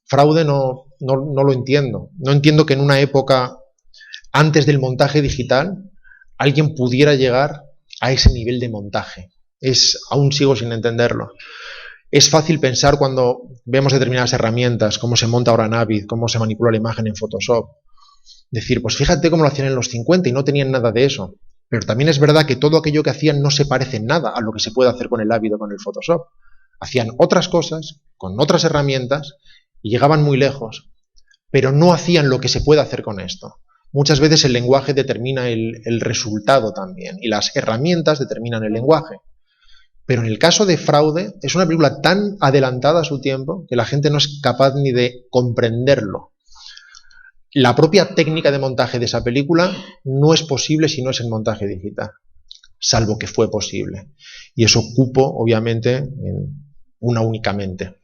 Fraude no lo entiendo. No entiendo que en una época antes del montaje digital alguien pudiera llegar a ese nivel de montaje. Aún sigo sin entenderlo. Es fácil pensar cuando vemos determinadas herramientas, cómo se monta ahora en Avid, cómo se manipula la imagen en Photoshop. Decir, pues fíjate cómo lo hacían en los 50 y no tenían nada de eso. Pero también es verdad que todo aquello que hacían no se parece en nada a lo que se puede hacer con el Avid o con el Photoshop. Hacían otras cosas, con otras herramientas, y llegaban muy lejos. Pero no hacían lo que se puede hacer con esto. Muchas veces el lenguaje determina el resultado también, y las herramientas determinan el lenguaje. Pero en el caso de Fraude, es una película tan adelantada a su tiempo que la gente no es capaz ni de comprenderlo. La propia técnica de montaje de esa película no es posible si no es en montaje digital, salvo que fue posible. Y eso cupo, obviamente, en una únicamente,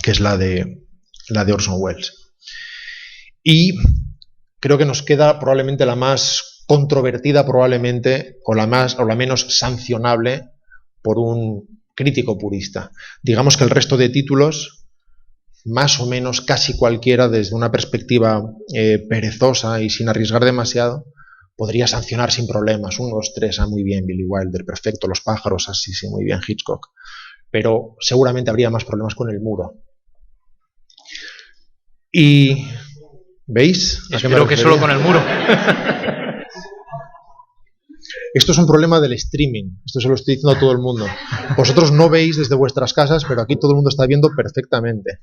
que es la de Orson Welles. Y creo que nos queda probablemente la más controvertida, probablemente, o la menos sancionable por un crítico purista. Digamos que el resto de títulos, más o menos casi cualquiera, desde una perspectiva perezosa y sin arriesgar demasiado, podría sancionar sin problemas. 1, 2, 3, muy bien, Billy Wilder, perfecto, Los pájaros, así, sí, muy bien, Hitchcock. Pero seguramente habría más problemas con El muro. Y ¿Veis? Espero que solo con el muro. Esto es un problema del streaming, esto se lo estoy diciendo a todo el mundo. Vosotros no veis desde vuestras casas, pero aquí todo el mundo está viendo perfectamente.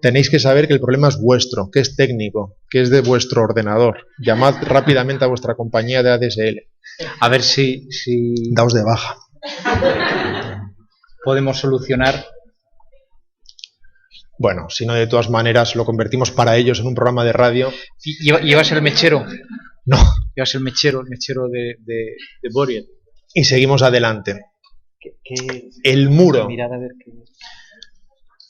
Tenéis que saber que el problema es vuestro, que es técnico, que es de vuestro ordenador. Llamad rápidamente a vuestra compañía de ADSL. A ver si Daos de baja. podemos solucionar. Bueno, si no, de todas maneras lo convertimos para ellos en un programa de radio. ¿Llevas el mechero? No. Llevas el mechero de Boreal. Y seguimos adelante. El muro. Mirad a ver qué...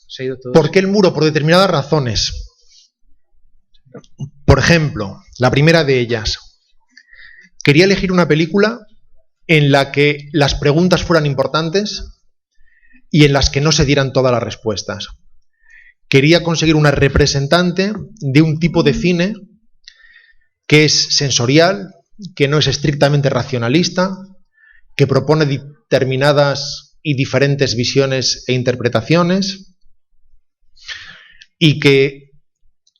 Se ha ido todo. ¿Por qué el muro? Por determinadas razones. Por ejemplo, la primera de ellas. Quería elegir una película en la que las preguntas fueran importantes y en las que no se dieran todas las respuestas. Quería conseguir una representante de un tipo de cine que es sensorial, que no es estrictamente racionalista, que propone determinadas y diferentes visiones e interpretaciones y que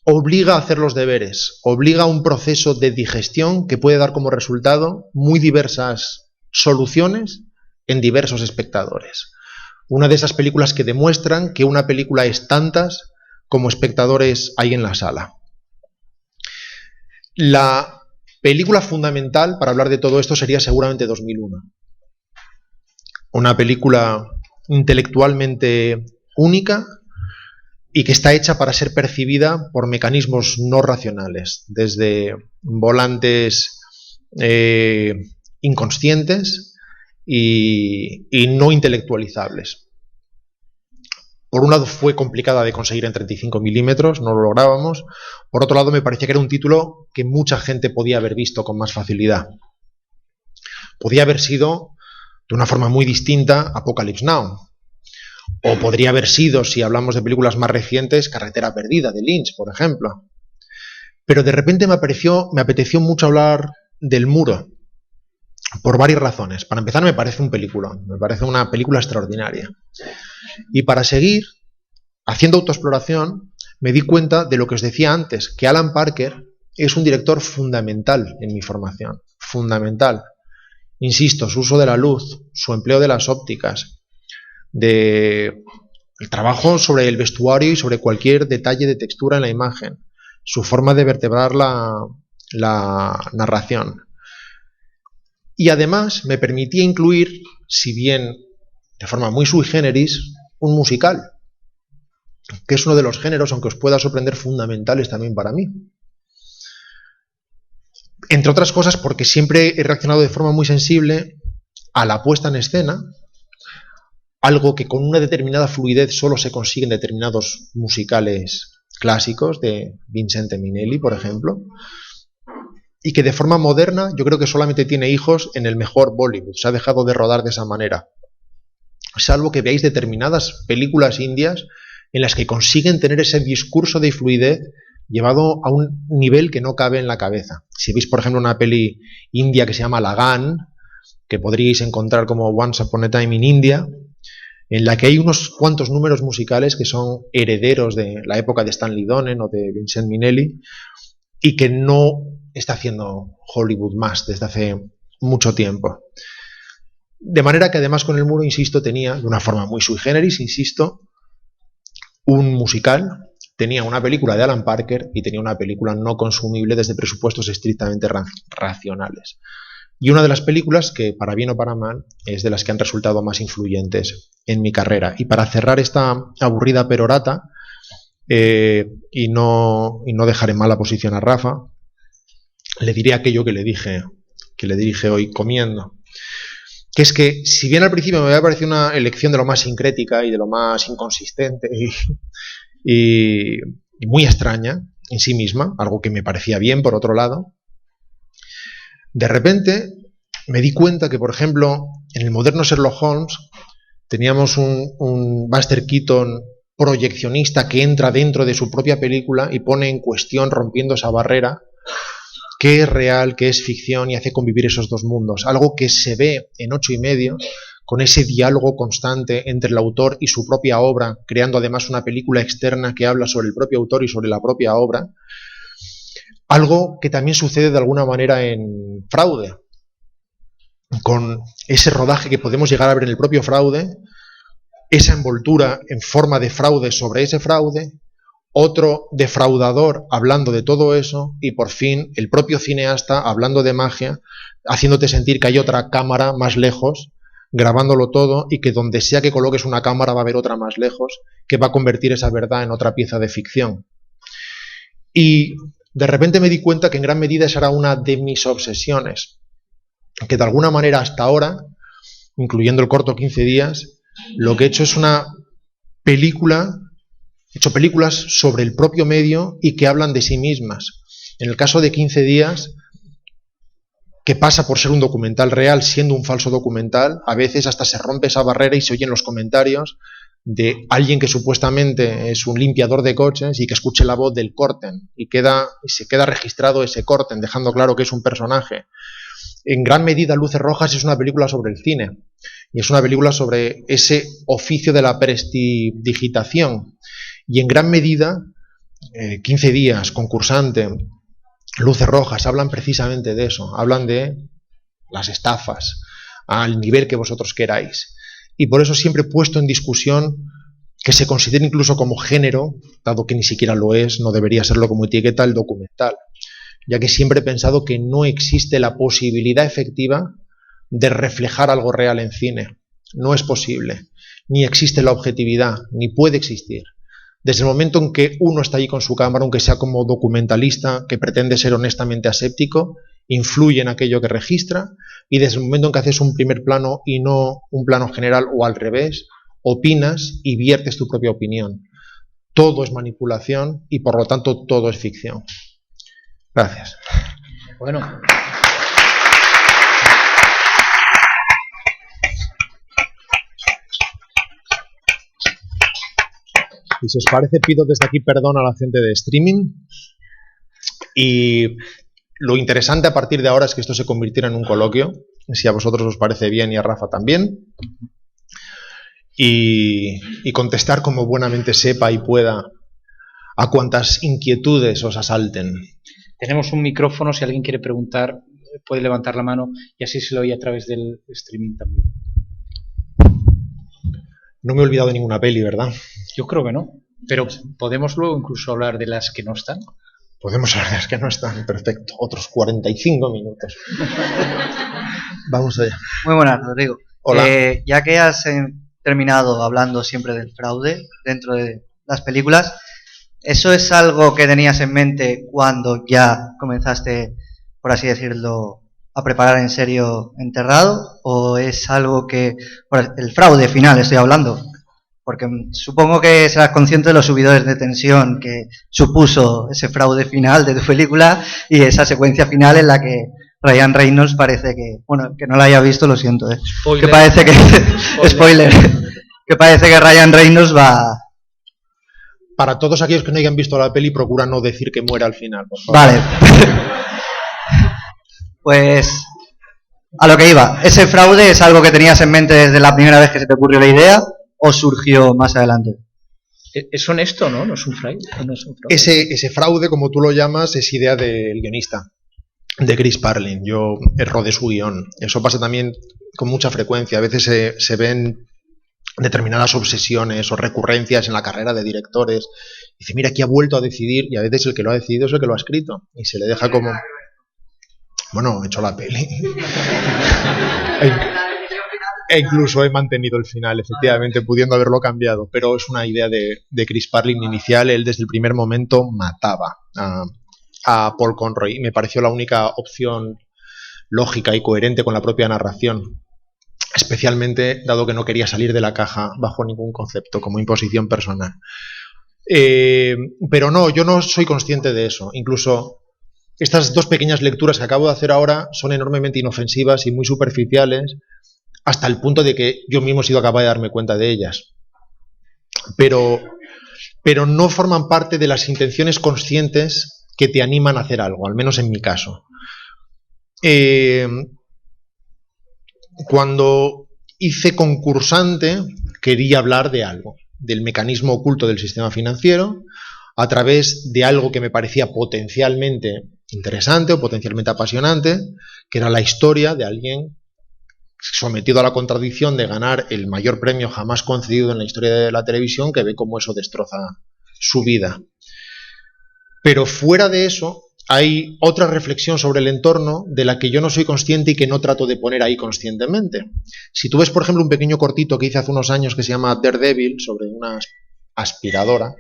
obliga a hacer los deberes, obliga a un proceso de digestión que puede dar como resultado muy diversas soluciones en diversos espectadores. Una de esas películas que demuestran que una película es tantas como espectadores hay en la sala. La película fundamental para hablar de todo esto sería seguramente 2001. Una película intelectualmente única y que está hecha para ser percibida por mecanismos no racionales, desde volantes inconscientes y no intelectualizables. Por un lado fue complicada de conseguir en 35 milímetros, no lo lográbamos. Por otro lado me parecía que era un título que mucha gente podía haber visto con más facilidad. Podía haber sido, de una forma muy distinta, Apocalypse Now. O podría haber sido, si hablamos de películas más recientes, Carretera Perdida, de Lynch, por ejemplo. Pero de repente me apeteció mucho hablar del muro, por varias razones. Para empezar, me parece un peliculón, me parece una película extraordinaria. Y para seguir haciendo autoexploración, me di cuenta de lo que os decía antes, que Alan Parker es un director fundamental en mi formación. Fundamental. Insisto, su uso de la luz, su empleo de las ópticas, el trabajo sobre el vestuario y sobre cualquier detalle de textura en la imagen, su forma de vertebrar la narración. Y además me permitía incluir, si bien de forma muy sui generis, un musical, que es uno de los géneros, aunque os pueda sorprender, fundamentales también para mí. Entre otras cosas porque siempre he reaccionado de forma muy sensible a la puesta en escena, algo que con una determinada fluidez solo se consigue en determinados musicales clásicos, de Vincente Minnelli, por ejemplo, y que de forma moderna yo creo que solamente tiene hijos en el mejor Bollywood. Se ha dejado de rodar de esa manera. Salvo que veáis determinadas películas indias en las que consiguen tener ese discurso de fluidez llevado a un nivel que no cabe en la cabeza. Si veis, por ejemplo, una peli india que se llama Lagan, que podríais encontrar como Once Upon a Time in India, en la que hay unos cuantos números musicales que son herederos de la época de Stanley Donen o de Vincent Minnelli y que no está haciendo Hollywood más desde hace mucho tiempo. De manera que además con el muro, insisto, tenía, de una forma muy sui generis, insisto, un musical, tenía una película de Alan Parker y tenía una película no consumible desde presupuestos estrictamente racionales. Y una de las películas que, para bien o para mal, es de las que han resultado más influyentes en mi carrera. Y para cerrar esta aburrida perorata, y no dejar en mala posición a Rafa, le diré aquello que le dije hoy comiendo. Que es que, si bien al principio me había parecido una elección de lo más sincrética y de lo más inconsistente y muy extraña en sí misma, algo que me parecía bien por otro lado, de repente me di cuenta que, por ejemplo, en el moderno Sherlock Holmes teníamos un Buster Keaton proyeccionista que entra dentro de su propia película y pone en cuestión, rompiendo esa barrera, qué es real, qué es ficción, y hace convivir esos dos mundos. Algo que se ve en 8 y medio, con ese diálogo constante entre el autor y su propia obra, creando además una película externa que habla sobre el propio autor y sobre la propia obra, Algo que también sucede de alguna manera en Fraude, con ese rodaje que podemos llegar a ver en el propio Fraude, esa envoltura en forma de fraude sobre ese fraude, otro defraudador hablando de todo eso y por fin el propio cineasta hablando de magia, haciéndote sentir que hay otra cámara más lejos, grabándolo todo y que donde sea que coloques una cámara va a haber otra más lejos que va a convertir esa verdad en otra pieza de ficción. Y de repente me di cuenta que en gran medida esa era una de mis obsesiones, que de alguna manera hasta ahora, incluyendo el corto 15 días, lo que he hecho es una película, he hecho películas sobre el propio medio y que hablan de sí mismas. En el caso de 15 días, que pasa por ser un documental real siendo un falso documental, a veces hasta se rompe esa barrera y se oyen los comentarios de alguien que supuestamente es un limpiador de coches y que escuche la voz del Corten y se queda registrado ese Corten, dejando claro que es un personaje. En gran medida Luces Rojas es una película sobre el cine y es una película sobre ese oficio de la prestidigitación y en gran medida 15 días, Concursante, Luces Rojas hablan precisamente de eso, hablan de las estafas al nivel que vosotros queráis. Y por eso siempre he puesto en discusión que se considere incluso como género, dado que ni siquiera lo es, no debería serlo como etiqueta, el documental, ya que siempre he pensado que no existe la posibilidad efectiva de reflejar algo real en cine. No es posible, ni existe la objetividad, ni puede existir. Desde el momento en que uno está allí con su cámara, aunque sea como documentalista, que pretende ser honestamente aséptico, influye en aquello que registra, y desde el momento en que haces un primer plano y no un plano general o al revés, opinas y viertes tu propia opinión. Todo es manipulación y por lo tanto todo es ficción. Gracias. Bueno. Y si os parece, pido desde aquí perdón a la gente de streaming. Y lo interesante a partir de ahora es que esto se convirtiera en un coloquio, si a vosotros os parece bien y a Rafa también. Y contestar como buenamente sepa y pueda a cuantas inquietudes os asalten. Tenemos un micrófono, si alguien quiere preguntar, puede levantar la mano y así se lo oye a través del streaming también. No me he olvidado de ninguna peli, ¿verdad? Yo creo que no, pero podemos luego incluso hablar de las que no están. Podemos hablar de las que no están, perfecto. Otros 45 minutos. Vamos allá. Muy buenas, Rodrigo. Hola. Ya que has terminado hablando siempre del fraude dentro de las películas, ¿eso es algo que tenías en mente cuando ya comenzaste, por así decirlo, a preparar en serio Enterrado? ¿O es algo que... el fraude final estoy hablando? Porque supongo que serás consciente de los subidores de tensión que supuso ese fraude final de tu película y esa secuencia final en la que Ryan Reynolds parece que... Bueno, que no la haya visto, lo siento. Spoiler. Que parece que... Spoiler. Que parece que Ryan Reynolds va... Para todos aquellos que no hayan visto la peli, procura no decir que muera al final, por favor. Vale. Pues a lo que iba, ¿ese fraude es algo que tenías en mente desde la primera vez que se te ocurrió la idea o surgió más adelante? Es honesto, ¿no? No es un fraude. No es un fraude. Ese fraude, como tú lo llamas, es idea del guionista, de Chris Parlin. Yo rodé su guión. Eso pasa también con mucha frecuencia. A veces se ven determinadas obsesiones o recurrencias en la carrera de directores. Dice, mira, aquí ha vuelto a decidir, y a veces el que lo ha decidido es el que lo ha escrito. Y se le deja como... Bueno, he hecho la peli. E incluso he mantenido el final, efectivamente, pudiendo haberlo cambiado. Pero es una idea de Chris Parlin inicial. Él desde el primer momento mataba a Paul Conroy. Y me pareció la única opción lógica y coherente con la propia narración. Especialmente dado que no quería salir de la caja bajo ningún concepto, como imposición personal. Pero no, yo no soy consciente de eso. Incluso... Estas dos pequeñas lecturas que acabo de hacer ahora son enormemente inofensivas y muy superficiales, hasta el punto de que yo mismo he sido capaz de darme cuenta de ellas. Pero no forman parte de las intenciones conscientes que te animan a hacer algo, al menos en mi caso. Cuando hice Concursante, quería hablar de algo, del mecanismo oculto del sistema financiero, a través de algo que me parecía potencialmente interesante o potencialmente apasionante, que era la historia de alguien sometido a la contradicción de ganar el mayor premio jamás concedido en la historia de la televisión, que ve cómo eso destroza su vida. Pero fuera de eso, hay otra reflexión sobre el entorno de la que yo no soy consciente y que no trato de poner ahí conscientemente. Si tú ves, por ejemplo, un pequeño cortito que hice hace unos años que se llama Daredevil, sobre una aspiradora,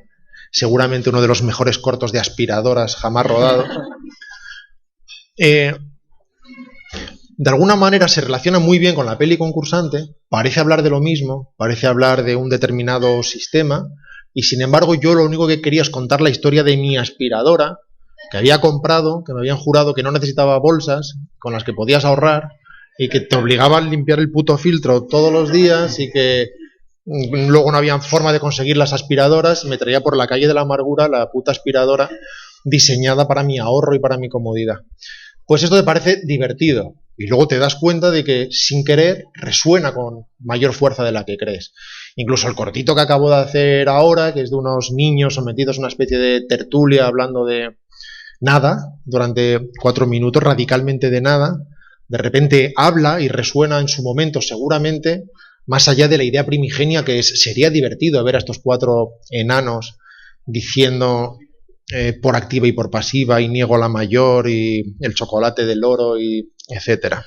seguramente uno de los mejores cortos de aspiradoras jamás rodados, de alguna manera se relaciona muy bien con la peli Concursante, parece hablar de lo mismo, parece hablar de un determinado sistema, y sin embargo yo lo único que quería es contar la historia de mi aspiradora, que había comprado, que me habían jurado que no necesitaba bolsas, con las que podías ahorrar, y que te obligaban a limpiar el puto filtro todos los días, y que luego no había forma de conseguir las aspiradoras, y me traía por la calle de la amargura la puta aspiradora diseñada para mi ahorro y para mi comodidad. Pues esto te parece divertido, y luego te das cuenta de que sin querer resuena con mayor fuerza de la que crees. Incluso el cortito que acabo de hacer ahora, que es de unos niños sometidos a una especie de tertulia hablando de nada durante 4 minutos, radicalmente de nada, de repente habla y resuena en su momento seguramente, más allá de la idea primigenia que es, sería divertido ver a estos 4 enanos diciendo por activa y por pasiva, y niego la mayor, y el chocolate del oro, y etcétera.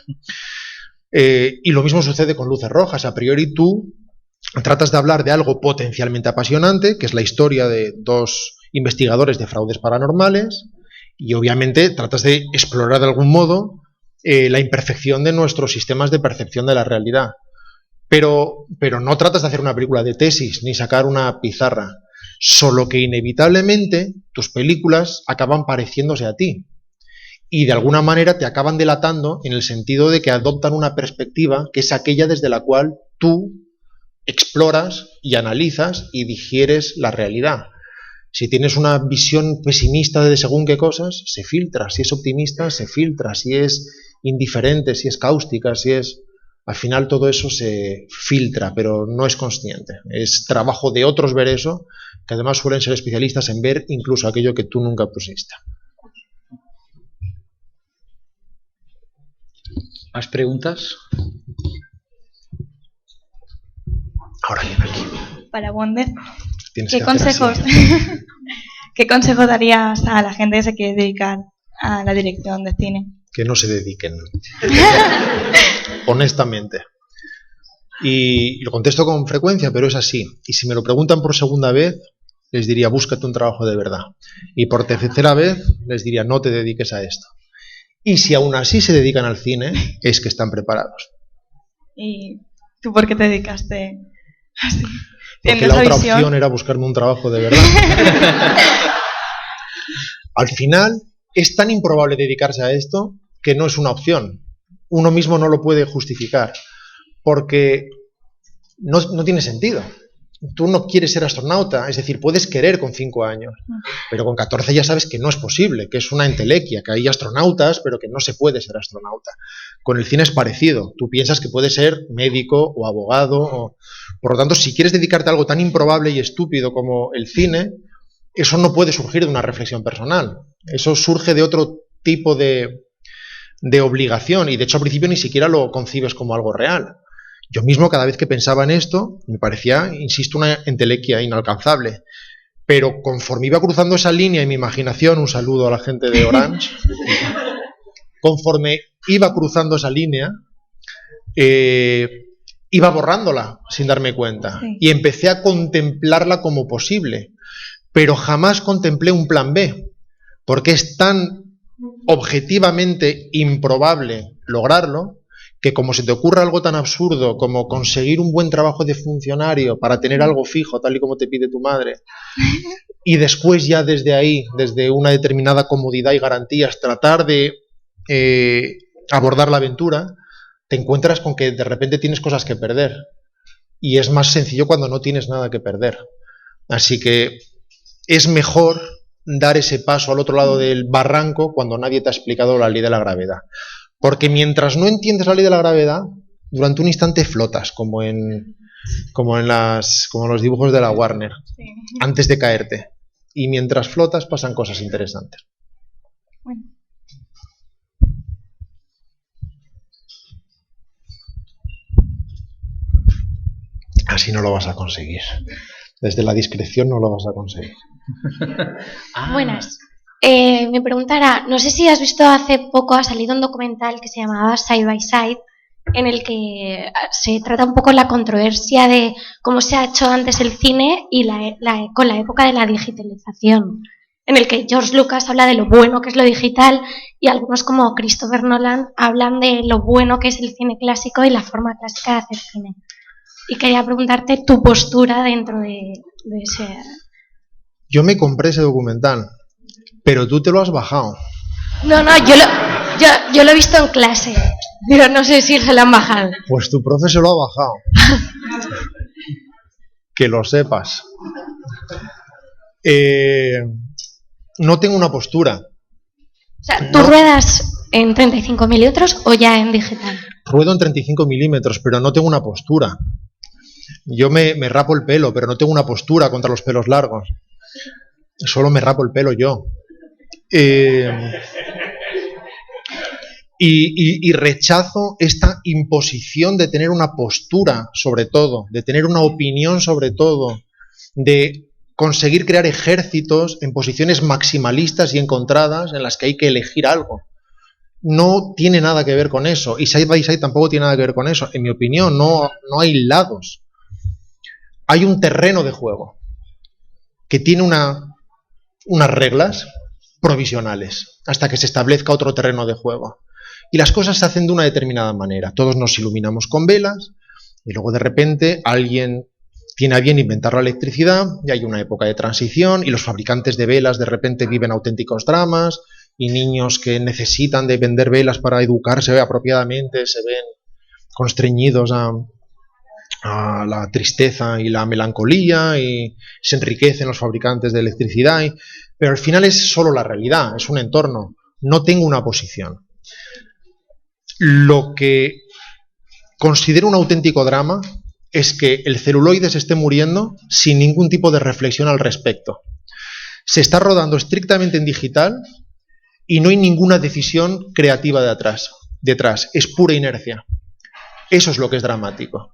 Y lo mismo sucede con Luces Rojas. A priori tú tratas de hablar de algo potencialmente apasionante, que es la historia de 2 investigadores de fraudes paranormales, y obviamente tratas de explorar de algún modo la imperfección de nuestros sistemas de percepción de la realidad. Pero no tratas de hacer una película de tesis, ni sacar una pizarra, solo que inevitablemente tus películas acaban pareciéndose a ti. Y de alguna manera te acaban delatando en el sentido de que adoptan una perspectiva que es aquella desde la cual tú exploras y analizas y digieres la realidad. Si tienes una visión pesimista de según qué cosas, se filtra. Si es optimista, se filtra. Si es indiferente, si es cáustica, si es... Al final todo eso se filtra, pero no es consciente. Es trabajo de otros ver eso, que además suelen ser especialistas en ver incluso aquello que tú nunca pusiste. ¿Más preguntas? Ahora viene aquí. Para Wonder, ¿qué consejos ¿qué consejo darías a la gente que se quiere dedicar a la dirección de cine? Que no se dediquen. Honestamente. Y lo contesto con frecuencia, pero es así. Y si me lo preguntan por segunda vez, les diría, búscate un trabajo de verdad. Y por tercera vez, les diría, no te dediques a esto. Y si aún así se dedican al cine, es que están preparados. ¿Y tú por qué te dedicaste así? Porque la otra opción era buscarme un trabajo de verdad. Al final, es tan improbable dedicarse a esto que no es una opción. Uno mismo no lo puede justificar, porque no tiene sentido. Tú no quieres ser astronauta, es decir, puedes querer con 5 años, pero con 14 ya sabes que no es posible, que es una entelequia, que hay astronautas, pero que no se puede ser astronauta. Con el cine es parecido, tú piensas que puedes ser médico o abogado, por lo tanto, si quieres dedicarte a algo tan improbable y estúpido como el cine, eso no puede surgir de una reflexión personal, eso surge de otro tipo de obligación, y de hecho al principio ni siquiera lo concibes como algo real. Yo mismo cada vez que pensaba en esto me parecía, insisto, una entelequia inalcanzable, pero conforme iba cruzando esa línea en mi imaginación, un saludo a la gente de Orange, conforme iba cruzando esa línea, iba borrándola sin darme cuenta, y empecé a contemplarla como posible, pero jamás contemplé un plan B, porque es tan objetivamente improbable lograrlo, que como se te ocurra algo tan absurdo como conseguir un buen trabajo de funcionario para tener algo fijo, tal y como te pide tu madre, y después ya desde ahí, desde una determinada comodidad y garantías, tratar de abordar la aventura, te encuentras con que de repente tienes cosas que perder. Y es más sencillo cuando no tienes nada que perder. Así que es mejor dar ese paso al otro lado del barranco cuando nadie te ha explicado la ley de la gravedad. Porque mientras no entiendes la ley de la gravedad, durante un instante flotas, como los dibujos de la Warner, antes de caerte. Y mientras flotas pasan cosas interesantes. Bueno, Así no lo vas a conseguir. Desde la discreción no lo vas a conseguir. Buenas. Mi pregunta era, no sé si has visto hace poco, ha salido un documental que se llamaba Side by Side, en el que se trata un poco la controversia de cómo se ha hecho antes el cine y con la época de la digitalización, en el que George Lucas habla de lo bueno que es lo digital y algunos como Christopher Nolan hablan de lo bueno que es el cine clásico y la forma clásica de hacer cine. Y quería preguntarte tu postura dentro de ese... Yo me compré ese documental, pero tú te lo has bajado. No, yo lo he visto en clase, pero no sé si se lo han bajado. Pues tu profe se lo ha bajado. Que lo sepas. No tengo una postura. O sea, ¿tú ruedas en 35 milímetros o ya en digital? Ruedo en 35 milímetros, pero no tengo una postura. Yo me rapo el pelo, pero no tengo una postura contra los pelos largos. Solo me rapo el pelo yo. Y rechazo esta imposición de tener una postura sobre todo, de tener una opinión sobre todo, de conseguir crear ejércitos en posiciones maximalistas y encontradas en las que hay que elegir algo. No tiene nada que ver con eso, y Side by Side tampoco tiene nada que ver con eso. En mi opinión, no hay lados. Hay un terreno de juego que tiene unas reglas provisionales hasta que se establezca otro terreno de juego. Y las cosas se hacen de una determinada manera. Todos nos iluminamos con velas y luego de repente alguien tiene a bien inventar la electricidad y hay una época de transición y los fabricantes de velas de repente viven auténticos dramas y niños que necesitan de vender velas para educarse apropiadamente se ven constreñidos a la tristeza y la melancolía y se enriquecen los fabricantes de electricidad. Pero al final es solo la realidad, es un entorno. No tengo una posición. Lo que considero un auténtico drama es que el celuloide se esté muriendo sin ningún tipo de reflexión al respecto. Se está rodando estrictamente en digital y no hay ninguna decisión creativa detrás. Es pura inercia. Eso es lo que es dramático.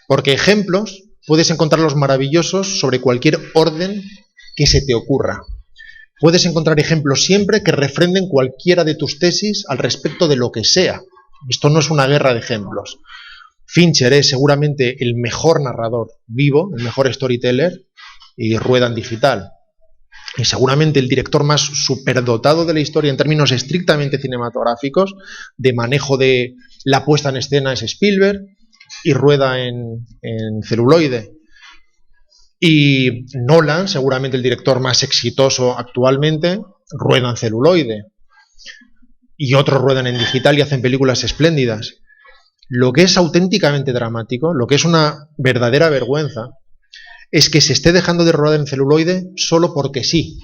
Porque ejemplos puedes encontrarlos maravillosos sobre cualquier orden que se te ocurra. Puedes encontrar ejemplos siempre que refrenden cualquiera de tus tesis al respecto de lo que sea. Esto no es una guerra de ejemplos. Fincher es seguramente el mejor narrador vivo, el mejor storyteller, y rueda en digital. Y seguramente el director más superdotado de la historia en términos estrictamente cinematográficos, de manejo de la puesta en escena, es Spielberg, y rueda en celuloide. Y Nolan, seguramente el director más exitoso actualmente, rueda en celuloide. Y otros ruedan en digital y hacen películas espléndidas. Lo que es auténticamente dramático, lo que es una verdadera vergüenza, es que se esté dejando de rodar en celuloide solo porque sí.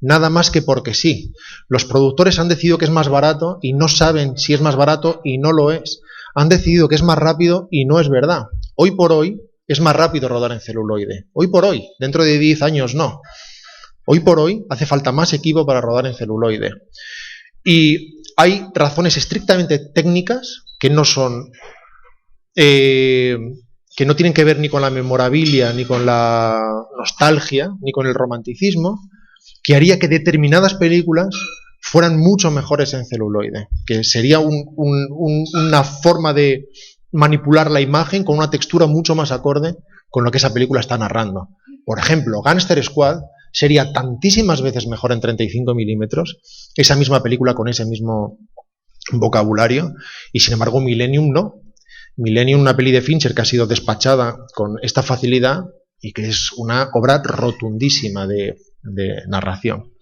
Nada más que porque sí. Los productores han decidido que es más barato y no saben si es más barato y no lo es. Han decidido que es más rápido y no es verdad. Hoy por hoy es más rápido rodar en celuloide. Hoy por hoy, dentro de 10 años no. Hoy por hoy hace falta más equipo para rodar en celuloide. Y hay razones estrictamente técnicas que no son... que no tienen que ver ni con la memorabilia, ni con la nostalgia, ni con el romanticismo, que haría que determinadas películas fueran mucho mejores en celuloide, que sería una forma de manipular la imagen con una textura mucho más acorde con lo que esa película está narrando. Por ejemplo, Gangster Squad sería tantísimas veces mejor en 35 milímetros, esa misma película con ese mismo vocabulario, y sin embargo Millennium no. Millennium, una peli de Fincher que ha sido despachada con esta facilidad y que es una obra rotundísima de narración.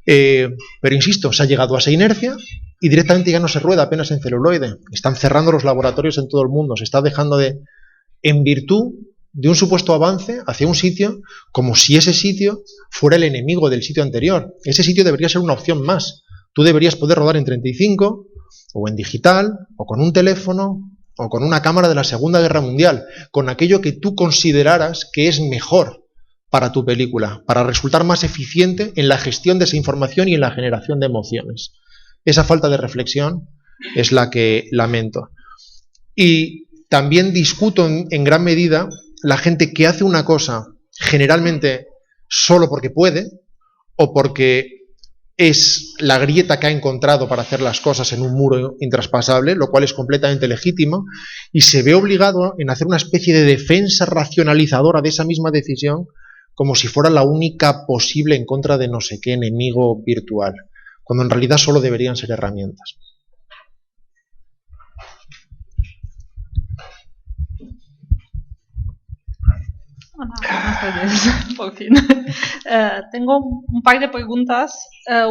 Pero insisto, se ha llegado a esa inercia y directamente ya no se rueda apenas en celuloide. Están cerrando los laboratorios en todo el mundo. Se está dejando en virtud de un supuesto avance hacia un sitio, como si ese sitio fuera el enemigo del sitio anterior. Ese sitio debería ser una opción más. Tú deberías poder rodar en 35 o en digital o con un teléfono o con una cámara de la Segunda Guerra Mundial, con aquello que tú consideraras que es mejor para tu película, para resultar más eficiente en la gestión de esa información y en la generación de emociones. Esa falta de reflexión es la que lamento. Y también discuto en gran medida la gente que hace una cosa generalmente solo porque puede o porque es la grieta que ha encontrado para hacer las cosas en un muro intraspasable, lo cual es completamente legítimo, y se ve obligado en hacer una especie de defensa racionalizadora de esa misma decisión como si fuera la única posible en contra de no sé qué enemigo virtual, cuando en realidad solo deberían ser herramientas. Hola, buenas tardes, por fin. Tengo un par de preguntas.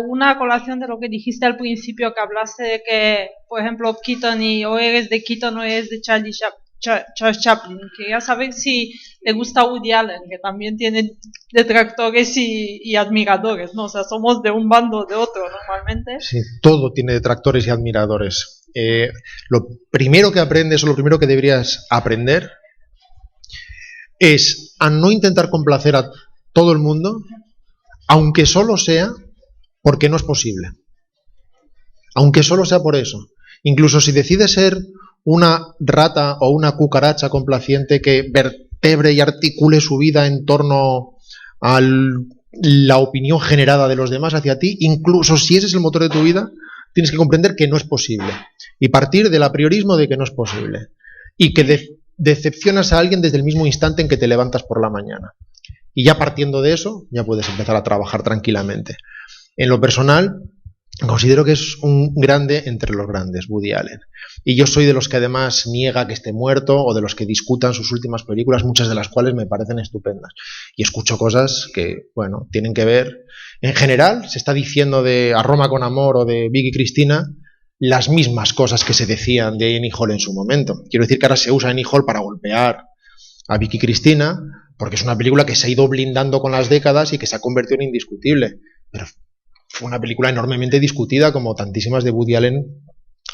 Una a colación de lo que dijiste al principio, que hablaste de que, por ejemplo, Keaton, o eres de Keaton o eres de Charles Chaplin. Quería saber si le gusta Woody Allen, que también tiene detractores y admiradores, ¿no? O sea, somos de un bando o de otro normalmente. Sí, todo tiene detractores y admiradores. Lo primero que aprendes o lo primero que deberías aprender es a no intentar complacer a todo el mundo, aunque solo sea porque no es posible. Aunque solo sea por eso. Incluso si decides ser una rata o una cucaracha complaciente que vertebre y articule su vida en torno a la opinión generada de los demás hacia ti, incluso si ese es el motor de tu vida, tienes que comprender que no es posible. Y partir del apriorismo de que no es posible. Y que decepcionas a alguien desde el mismo instante en que te levantas por la mañana. Y ya partiendo de eso, ya puedes empezar a trabajar tranquilamente. En lo personal, considero que es un grande entre los grandes, Woody Allen. Y yo soy de los que además niega que esté muerto o de los que discutan sus últimas películas, muchas de las cuales me parecen estupendas. Y escucho cosas que, bueno, tienen que ver... En general, se está diciendo de A Roma con Amor o de Vicky Cristina las mismas cosas que se decían de Annie Hall en su momento. Quiero decir que ahora se usa Annie Hall para golpear a Vicky Cristina, porque es una película que se ha ido blindando con las décadas y que se ha convertido en indiscutible. Pero fue una película enormemente discutida, como tantísimas de Woody Allen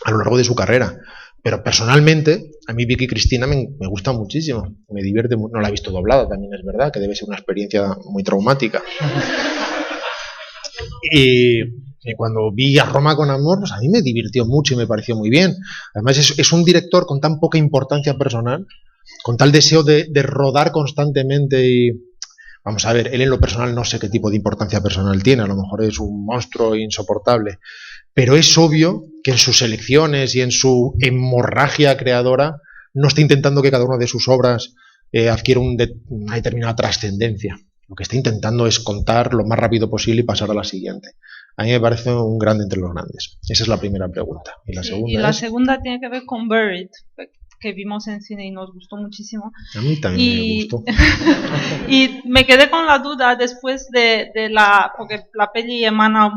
a lo largo de su carrera. Pero personalmente, a mí Vicky Cristina me gusta muchísimo, me divierte. No la he visto doblada, también es verdad, que debe ser una experiencia muy traumática. Y cuando vi A Roma con Amor, pues a mí me divirtió mucho y me pareció muy bien. Además es un director con tan poca importancia personal, con tal deseo de rodar constantemente y... Vamos a ver, él en lo personal no sé qué tipo de importancia personal tiene, a lo mejor es un monstruo insoportable, pero es obvio que en sus elecciones y en su hemorragia creadora no está intentando que cada una de sus obras adquiera una determinada trascendencia. Lo que está intentando es contar lo más rápido posible y pasar a la siguiente. A mí me parece un grande entre los grandes. Esa es la primera pregunta. Y la segunda tiene que ver con Buried, que vimos en cine y nos gustó muchísimo. A mí también me gustó. Y me quedé con la duda después porque la peli emana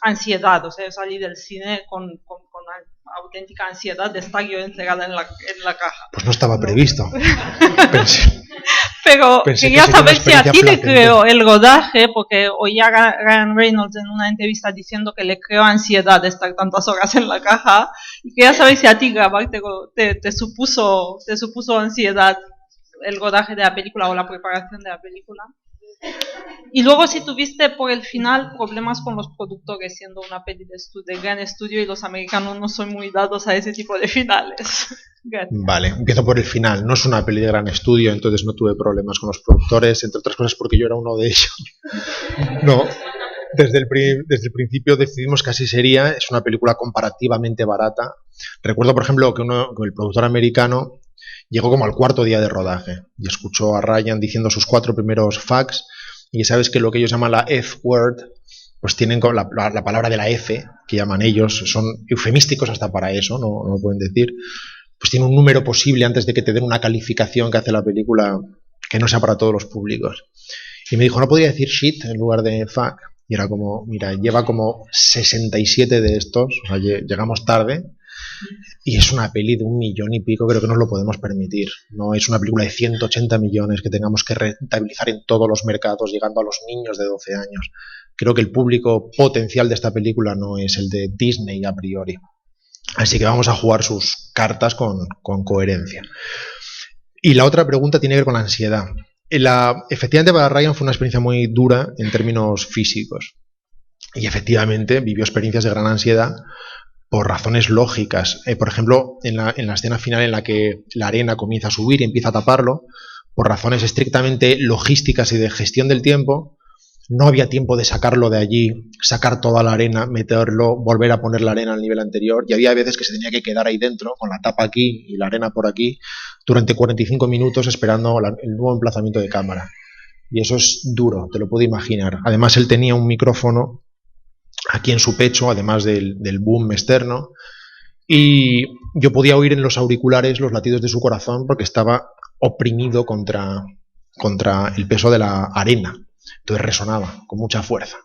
ansiedad, o sea, yo salí del cine con auténtica ansiedad de estar yo encerrada en la caja. Pues no estaba previsto. Pero quería saber si a ti te creó el rodaje, porque oía a Ryan Reynolds en una entrevista diciendo que le creó ansiedad de estar tantas horas en la caja, y quería saber si a ti grabar te supuso ansiedad el rodaje de la película o la preparación de la película. Y luego si tuviste por el final problemas con los productores, siendo una peli de gran estudio, y los americanos no son muy dados a ese tipo de finales. Vale, empiezo por el final. No es una peli de gran estudio, entonces no tuve problemas con los productores, entre otras cosas porque yo era uno de ellos. No, desde el principio decidimos que así sería. Es una película comparativamente barata. Recuerdo, por ejemplo, que el productor americano llegó como al cuarto día de rodaje y escuchó a Ryan diciendo sus 4 primeros facts, y sabes que lo que ellos llaman la F-word, pues tienen la palabra de la F, que llaman ellos, son eufemísticos hasta para eso, no lo pueden decir, pues tiene un número posible antes de que te den una calificación que hace la película que no sea para todos los públicos. Y me dijo, ¿no podría decir shit en lugar de fuck? Y era como, mira, lleva como 67 de estos, o sea, llegamos tarde. Y es una peli de 1 millón y pico, creo que nos lo podemos permitir. No es una película de 180 millones que tengamos que rentabilizar en todos los mercados, llegando a los niños de 12 años. Creo que el público potencial de esta película no es el de Disney a priori. Así que vamos a jugar sus cartas con coherencia. Y la otra pregunta tiene que ver con la ansiedad. Efectivamente, para Ryan fue una experiencia muy dura en términos físicos. Y efectivamente vivió experiencias de gran ansiedad, por razones lógicas. Por ejemplo, en la escena final en la que la arena comienza a subir y empieza a taparlo, por razones estrictamente logísticas y de gestión del tiempo, no había tiempo de sacarlo de allí, sacar toda la arena, meterlo, volver a poner la arena al nivel anterior, y había veces que se tenía que quedar ahí dentro, con la tapa aquí y la arena por aquí, durante 45 minutos esperando el nuevo emplazamiento de cámara. Y eso es duro, te lo puedo imaginar. Además, él tenía un micrófono aquí en su pecho, además del boom externo, y yo podía oír en los auriculares los latidos de su corazón porque estaba oprimido contra el peso de la arena. Entonces resonaba con mucha fuerza.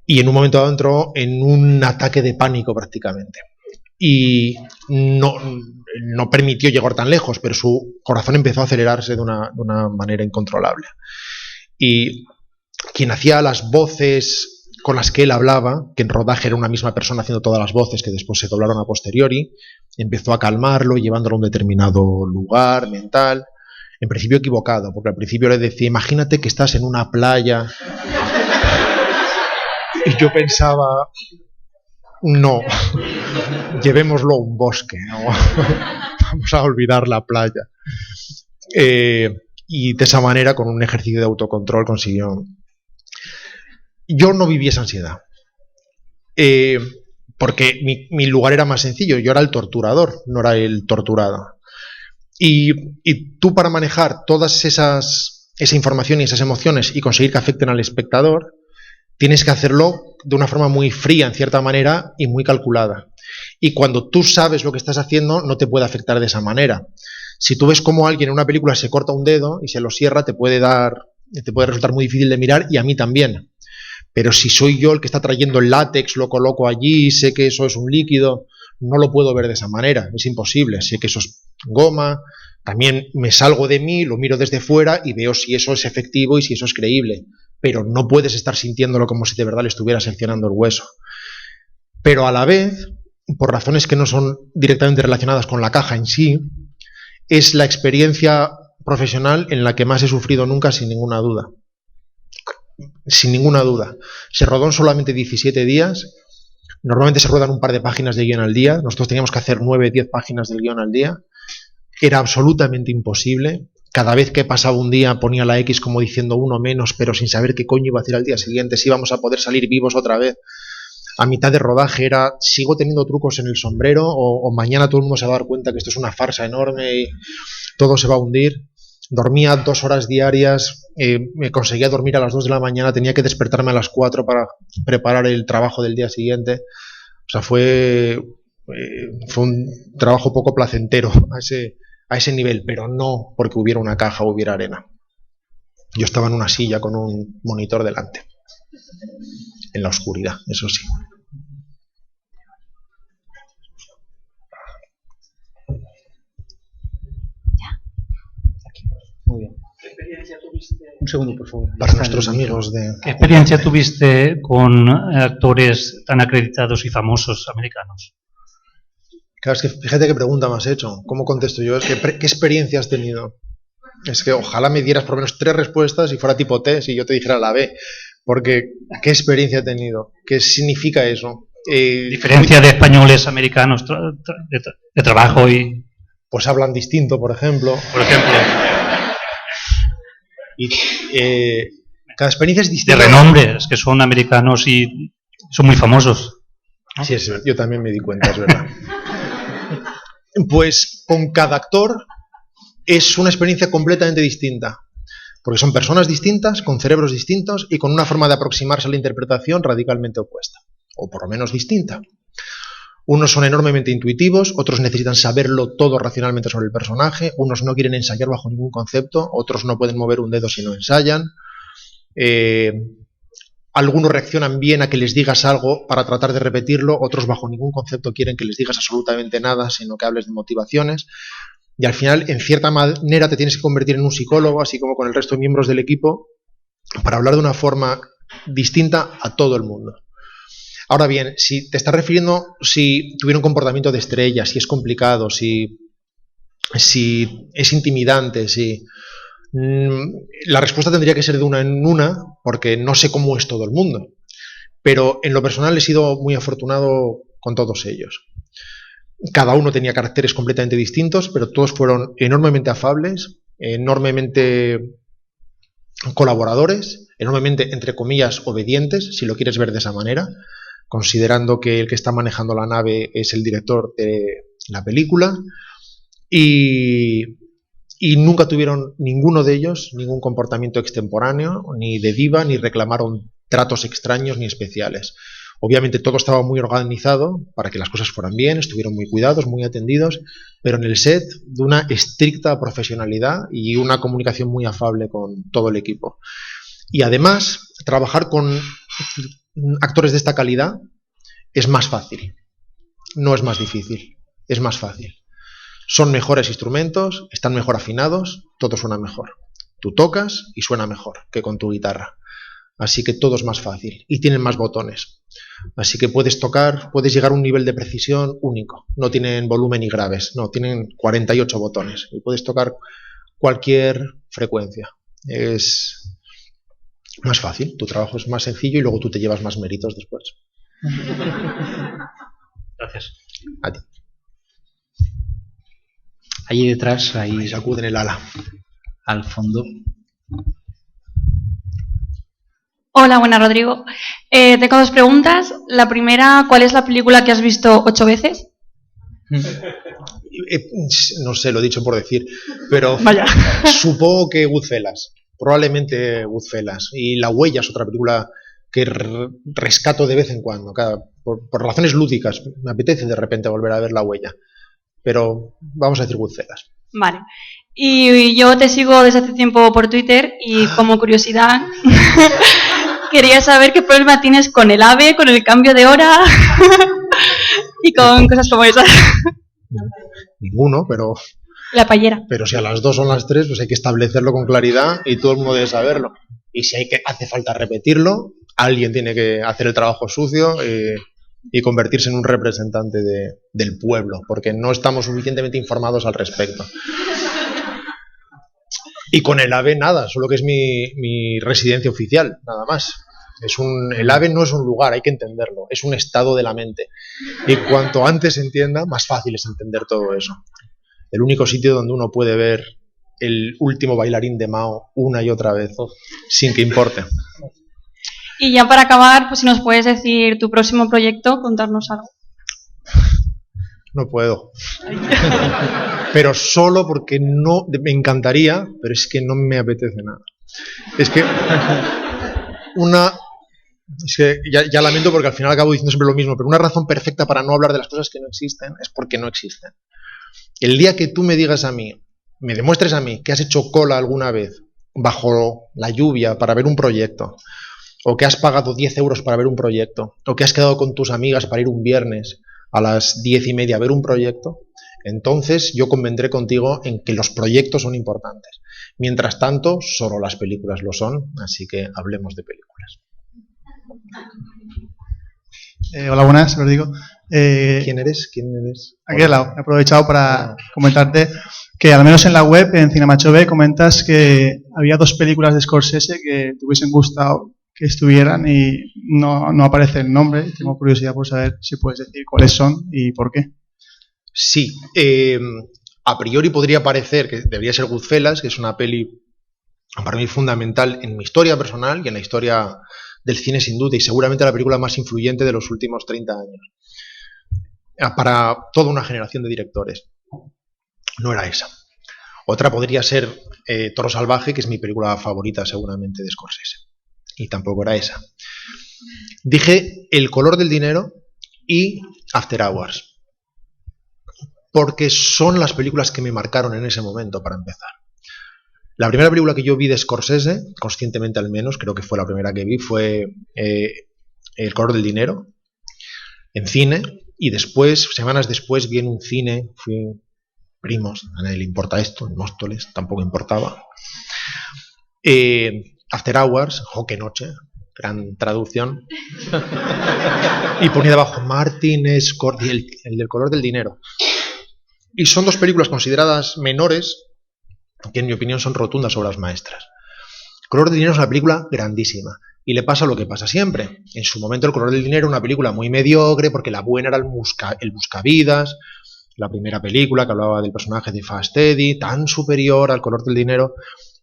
Y en un momento dado entró en un ataque de pánico prácticamente. Y no permitió llegar tan lejos, pero su corazón empezó a acelerarse de una manera incontrolable. Y quien hacía las voces con las que él hablaba, que en rodaje era una misma persona haciendo todas las voces que después se doblaron a posteriori, empezó a calmarlo, llevándolo a un determinado lugar mental. En principio equivocado, porque al principio le decía, imagínate que estás en una playa. Y yo pensaba, no, llevémoslo a un bosque, ¿no? Vamos a olvidar la playa. Y de esa manera, con un ejercicio de autocontrol, consiguió. Yo no viví esa ansiedad, porque mi lugar era más sencillo, yo era el torturador, no era el torturado. Y tú, para manejar todas esa información y esas emociones y conseguir que afecten al espectador, tienes que hacerlo de una forma muy fría, en cierta manera, y muy calculada. Y cuando tú sabes lo que estás haciendo, no te puede afectar de esa manera. Si tú ves cómo alguien en una película se corta un dedo y se lo cierra, te puede resultar muy difícil de mirar, y a mí también. Pero si soy yo el que está trayendo el látex, lo coloco allí, sé que eso es un líquido, no lo puedo ver de esa manera, es imposible. Sé que eso es goma, también me salgo de mí, lo miro desde fuera y veo si eso es efectivo y si eso es creíble, pero no puedes estar sintiéndolo como si de verdad le estuvieras seccionando el hueso. Pero a la vez, por razones que no son directamente relacionadas con la caja en sí, es la experiencia profesional en la que más he sufrido nunca, sin ninguna duda. Sin ninguna duda. Se rodó en solamente 17 días. Normalmente se ruedan un par de páginas de guión al día. Nosotros teníamos que hacer 9 o 10 páginas del guión al día. Era absolutamente imposible. Cada vez que pasaba un día ponía la X como diciendo uno menos, pero sin saber qué coño iba a hacer al día siguiente, si íbamos a poder salir vivos otra vez. A mitad de rodaje era, sigo teniendo trucos en el sombrero, o mañana todo el mundo se va a dar cuenta que esto es una farsa enorme y todo se va a hundir. Dormía 2 horas diarias, me conseguía dormir a las 2 de la mañana, tenía que despertarme a las 4 para preparar el trabajo del día siguiente. O sea, fue un trabajo poco placentero a ese nivel, pero no porque hubiera una caja o hubiera arena. Yo estaba en una silla con un monitor delante, en la oscuridad, eso sí. Muy bien. ¿Qué experiencia tuviste? Un segundo, por favor. Para nuestros amigos de... ¿Qué experiencia tuviste con actores tan acreditados y famosos americanos? Claro, es que fíjate qué pregunta me has hecho. ¿Cómo contesto yo? Es que, ¿qué experiencia has tenido? Es que ojalá me dieras por lo menos 3 respuestas y fuera tipo test y yo te dijera la B. Porque, ¿qué experiencia he tenido? ¿Qué significa eso? Diferencia de españoles americanos de trabajo y... Pues hablan distinto, por ejemplo. Y cada experiencia es distinta. De renombre, es que son americanos y son muy famosos, ¿no? Sí, yo también me di cuenta, es verdad. Pues con cada actor es una experiencia completamente distinta, porque son personas distintas, con cerebros distintos y con una forma de aproximarse a la interpretación radicalmente opuesta, o por lo menos distinta. Unos son enormemente intuitivos, otros necesitan saberlo todo racionalmente sobre el personaje, unos no quieren ensayar bajo ningún concepto, otros no pueden mover un dedo si no ensayan. Algunos reaccionan bien a que les digas algo para tratar de repetirlo, otros bajo ningún concepto quieren que les digas absolutamente nada, sino que hables de motivaciones. Y al final, en cierta manera, te tienes que convertir en un psicólogo, así como con el resto de miembros del equipo, para hablar de una forma distinta a todo el mundo. Ahora bien, si te estás refiriendo si tuviera un comportamiento de estrella, si es complicado, si es intimidante, la respuesta tendría que ser de una en una, porque no sé cómo es todo el mundo. Pero en lo personal he sido muy afortunado con todos ellos. Cada uno tenía caracteres completamente distintos, pero todos fueron enormemente afables, enormemente colaboradores, enormemente, entre comillas, obedientes, si lo quieres ver de esa manera, considerando que el que está manejando la nave es el director de la película, y nunca tuvieron ninguno de ellos ningún comportamiento extemporáneo, ni de diva, ni reclamaron tratos extraños ni especiales. Obviamente todo estaba muy organizado para que las cosas fueran bien, estuvieron muy cuidados, muy atendidos, pero en el set de una estricta profesionalidad y una comunicación muy afable con todo el equipo. Y además, trabajar con actores de esta calidad es más fácil, no es más difícil, es más fácil. Son mejores instrumentos, están mejor afinados, todo suena mejor. Tú tocas y suena mejor que con tu guitarra. Así que todo es más fácil y tienen más botones. Así que puedes tocar, puedes llegar a un nivel de precisión único. No tienen volumen y graves, no, tienen 48 botones y puedes tocar cualquier frecuencia. Es más fácil, tu trabajo es más sencillo y luego tú te llevas más méritos después. Gracias. A ti. Allí detrás, ahí sacuden el ala. Al fondo. Hola, buenas, Rodrigo. Tengo dos preguntas. La primera, ¿cuál es la película que has visto 8 veces? No sé, lo he dicho por decir, pero Vaya. Supongo que Goodfellas, probablemente Goodfellas. Y La Huella es otra película que rescato de vez en cuando, por razones lúdicas. Me apetece de repente volver a ver La Huella, pero vamos a decir Goodfellas. Vale. Y yo te sigo desde hace tiempo por Twitter y como curiosidad quería saber qué problema tienes con el AVE, con el cambio de hora y con cosas como esas. Ninguno, pero... La payera. Pero si a las 2 son las 3, pues hay que establecerlo con claridad y todo el mundo debe saberlo. Y si hace falta repetirlo, alguien tiene que hacer el trabajo sucio y convertirse en un representante del pueblo, porque no estamos suficientemente informados al respecto. Y con el AVE nada, solo que es mi residencia oficial, nada más. El AVE no es un lugar, hay que entenderlo, es un estado de la mente. Y cuanto antes se entienda, más fácil es entender todo eso. El único sitio donde uno puede ver el último bailarín de Mao una y otra vez, sin que importe. Y ya para acabar, pues si nos puedes decir tu próximo proyecto, contarnos algo. No puedo. Pero solo porque me encantaría, pero es que no me apetece nada. Es que ya lamento porque al final acabo diciendo siempre lo mismo, pero una razón perfecta para no hablar de las cosas que no existen es porque no existen. El día que tú me digas a mí, me demuestres a mí que has hecho cola alguna vez bajo la lluvia para ver un proyecto, o que has pagado 10 euros para ver un proyecto, o que has quedado con tus amigas para ir un viernes a las 10:30 a ver un proyecto, entonces yo convendré contigo en que los proyectos son importantes. Mientras tanto, solo las películas lo son, así que hablemos de películas. Hola, buenas, os digo. ¿Quién eres? Aquí al lado. He aprovechado para comentarte que al menos en la web, en Cinemachobe, comentas que había 2 películas de Scorsese que te hubiesen gustado que estuvieran y no aparece el nombre. Tengo curiosidad por saber si puedes decir cuáles son y por qué. Sí, a priori podría parecer que debería ser Goodfellas, que es una peli para mí fundamental en mi historia personal y en la historia del cine sin duda, y seguramente la película más influyente de los últimos 30 años para toda una generación de directores. No era esa. Otra podría ser Toro Salvaje, que es mi película favorita seguramente de Scorsese, y tampoco era esa. Dije El color del dinero y After Hours, porque son las películas que me marcaron en ese momento para empezar. La primera película que yo vi de Scorsese, conscientemente al menos, creo que fue la primera que vi, fue El color del dinero, en cine, y después, semanas después, vi en un cine, fui primos, a nadie le importa esto, en Móstoles, tampoco importaba. After Hours, Joque Noche, gran traducción, y ponía debajo Martin Scorsese, el del color del dinero. Y son 2 películas consideradas menores, que en mi opinión son rotundas obras maestras. Color de dinero es una película grandísima, Y le pasa lo que pasa siempre. En su momento El color del dinero era una película muy mediocre porque la buena era el Buscavidas, la primera película que hablaba del personaje de Fast Eddie, tan superior al color del dinero.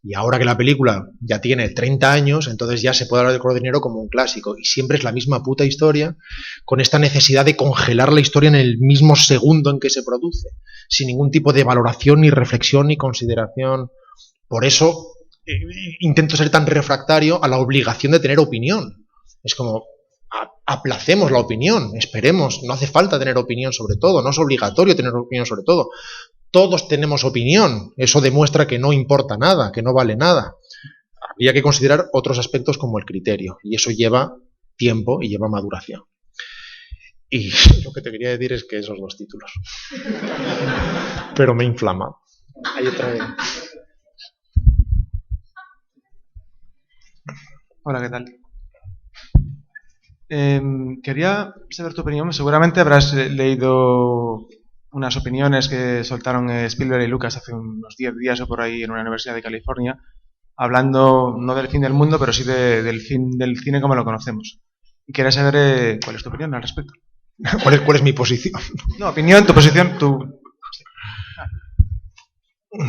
Y ahora que la película ya tiene 30 años, entonces ya se puede hablar del color del dinero como un clásico. Y siempre es la misma puta historia, con esta necesidad de congelar la historia en el mismo segundo en que se produce, sin ningún tipo de valoración, ni reflexión, ni consideración. Por eso intento ser tan refractario a la obligación de tener opinión. Es como, aplacemos la opinión, esperemos, no hace falta tener opinión sobre todo, no es obligatorio tener opinión sobre todo. Todos tenemos opinión, eso demuestra que no importa nada, que no vale nada. Habría que considerar otros aspectos como el criterio, y eso lleva tiempo y lleva maduración. Y lo que te quería decir es que esos dos títulos. Pero me inflama. Hay otra vez. Hola, ¿qué tal? Quería saber tu opinión. Seguramente habrás leído unas opiniones que soltaron Spielberg y Lucas hace unos 10 días o por ahí en una universidad de California, hablando no del fin del mundo, pero sí del fin del cine como lo conocemos. Y quería saber cuál es tu opinión al respecto. ¿Cuál es mi posición? No, opinión, tu posición,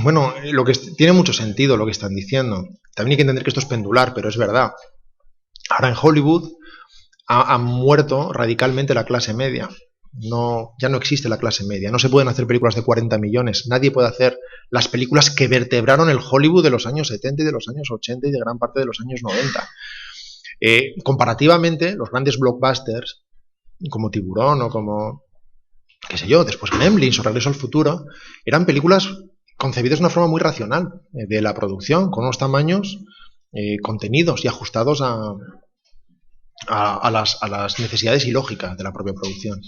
Bueno, lo que tiene mucho sentido lo que están diciendo. También hay que entender que esto es pendular, pero es verdad. Ahora en Hollywood ha muerto radicalmente la clase media. Ya no existe la clase media. No se pueden hacer películas de 40 millones. Nadie puede hacer las películas que vertebraron el Hollywood de los años 70 y de los años 80 y de gran parte de los años 90. Comparativamente, los grandes blockbusters, como Tiburón o como, qué sé yo, después Gremlins o Regreso al Futuro, eran películas concebidas de una forma muy racional de la producción, con unos tamaños contenidos y ajustados a las necesidades y lógicas de la propia producción.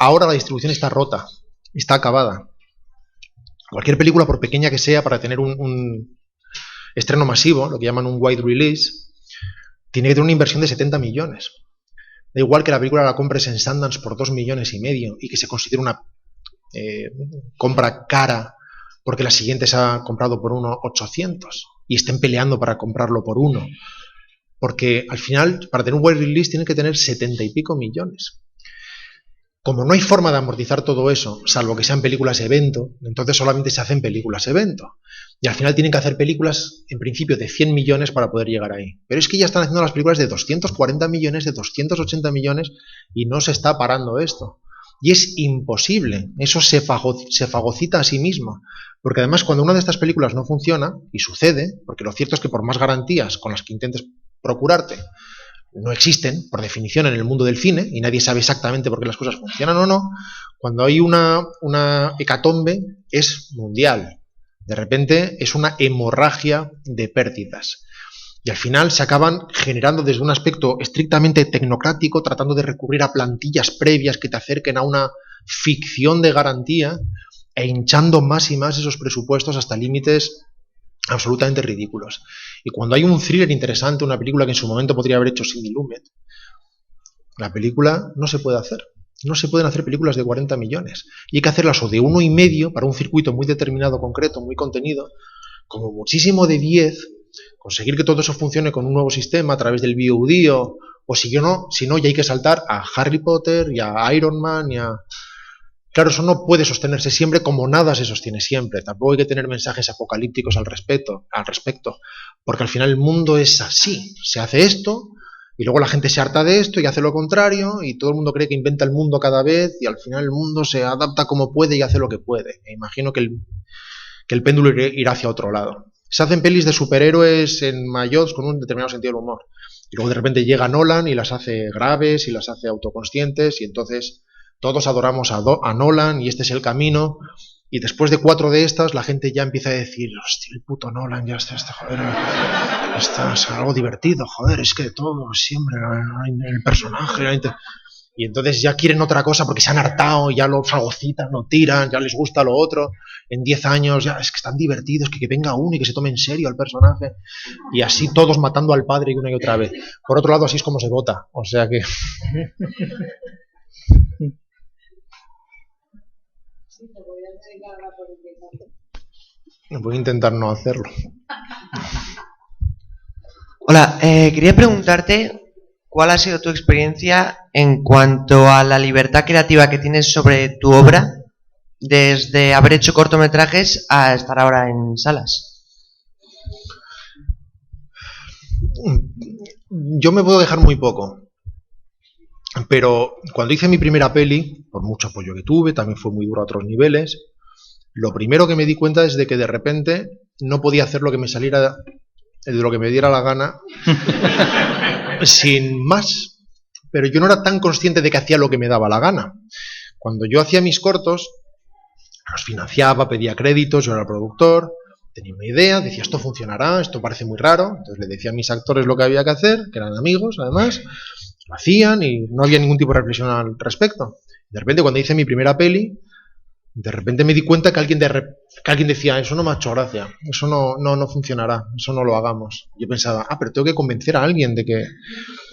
Ahora la distribución está rota, está acabada. Cualquier película, por pequeña que sea, para tener un estreno masivo, lo que llaman un wide release, tiene que tener una inversión de 70 millones. Da igual que la película la compres en Sundance por 2,5 millones y que se considere una compra cara porque la siguiente se ha comprado por 1,800 y estén peleando para comprarlo por 1. Porque al final, para tener un wide release, tienen que tener 70 y pico millones. Como no hay forma de amortizar todo eso, salvo que sean películas evento, entonces solamente se hacen películas evento. Y al final tienen que hacer películas, en principio, de 100 millones para poder llegar ahí. Pero es que ya están haciendo las películas de 240 millones, de 280 millones, y no se está parando esto. Y es imposible, eso se fagocita a sí mismo. Porque además, cuando una de estas películas no funciona, y sucede, porque lo cierto es que por más garantías con las que intentes procurarte, no existen, por definición, en el mundo del cine, y nadie sabe exactamente por qué las cosas funcionan o no, cuando hay una hecatombe es mundial. De repente es una hemorragia de pérdidas. Y al final se acaban generando desde un aspecto estrictamente tecnocrático, tratando de recurrir a plantillas previas que te acerquen a una ficción de garantía e hinchando más y más esos presupuestos hasta límites absolutamente ridículos. Y cuando hay un thriller interesante, una película que en su momento podría haber hecho Sidney Lumet, la película no se puede hacer. No se pueden hacer películas de 40 millones. Y hay que hacerlas o de 1,5 para un circuito muy determinado, concreto, muy contenido, como muchísimo de 10, conseguir que todo eso funcione con un nuevo sistema a través del VOD o si no, ya hay que saltar a Harry Potter y a Iron Man y a... Claro, eso no puede sostenerse siempre como nada se sostiene siempre. Tampoco hay que tener mensajes apocalípticos al respecto, porque al final el mundo es así. Se hace esto y luego la gente se harta de esto y hace lo contrario y todo el mundo cree que inventa el mundo cada vez y al final el mundo se adapta como puede y hace lo que puede. E imagino que el péndulo irá hacia otro lado. Se hacen pelis de superhéroes en mayots con un determinado sentido del humor. Y luego de repente llega Nolan y las hace graves y las hace autoconscientes y entonces todos adoramos a Nolan y este es el camino. Y después de 4 de estas la gente ya empieza a decir, hostia, el puto Nolan ya está, joder, está es algo divertido, joder, es que todo siempre el personaje, y entonces ya quieren otra cosa porque se han hartado, ya lo fagocitan, lo tiran, ya les gusta lo otro, en 10 años ya es que están divertidos, que venga uno y que se tome en serio al personaje, y así todos matando al padre una y otra vez. Por otro lado, así es como se vota, o sea que... Voy a intentar no hacerlo. Hola, quería preguntarte cuál ha sido tu experiencia en cuanto a la libertad creativa que tienes sobre tu obra, desde haber hecho cortometrajes a estar ahora en salas. Yo me puedo dejar muy poco, pero cuando hice mi primera peli, por mucho apoyo que tuve, también fue muy duro a otros niveles, lo primero que me di cuenta es de que de repente no podía hacer lo que me saliera de lo que me diera la gana sin más, pero yo no era tan consciente de que hacía lo que me daba la gana. Cuando yo hacía mis cortos, los financiaba, pedía créditos, yo era el productor, tenía una idea, decía esto funcionará, esto parece muy raro, entonces le decía a mis actores lo que había que hacer, que eran amigos además, lo hacían y no había ningún tipo de reflexión al respecto. De repente cuando hice mi primera peli, de repente me di cuenta que alguien decía, eso no me ha hecho gracia, eso no funcionará, eso no lo hagamos. Yo pensaba, pero tengo que convencer a alguien de que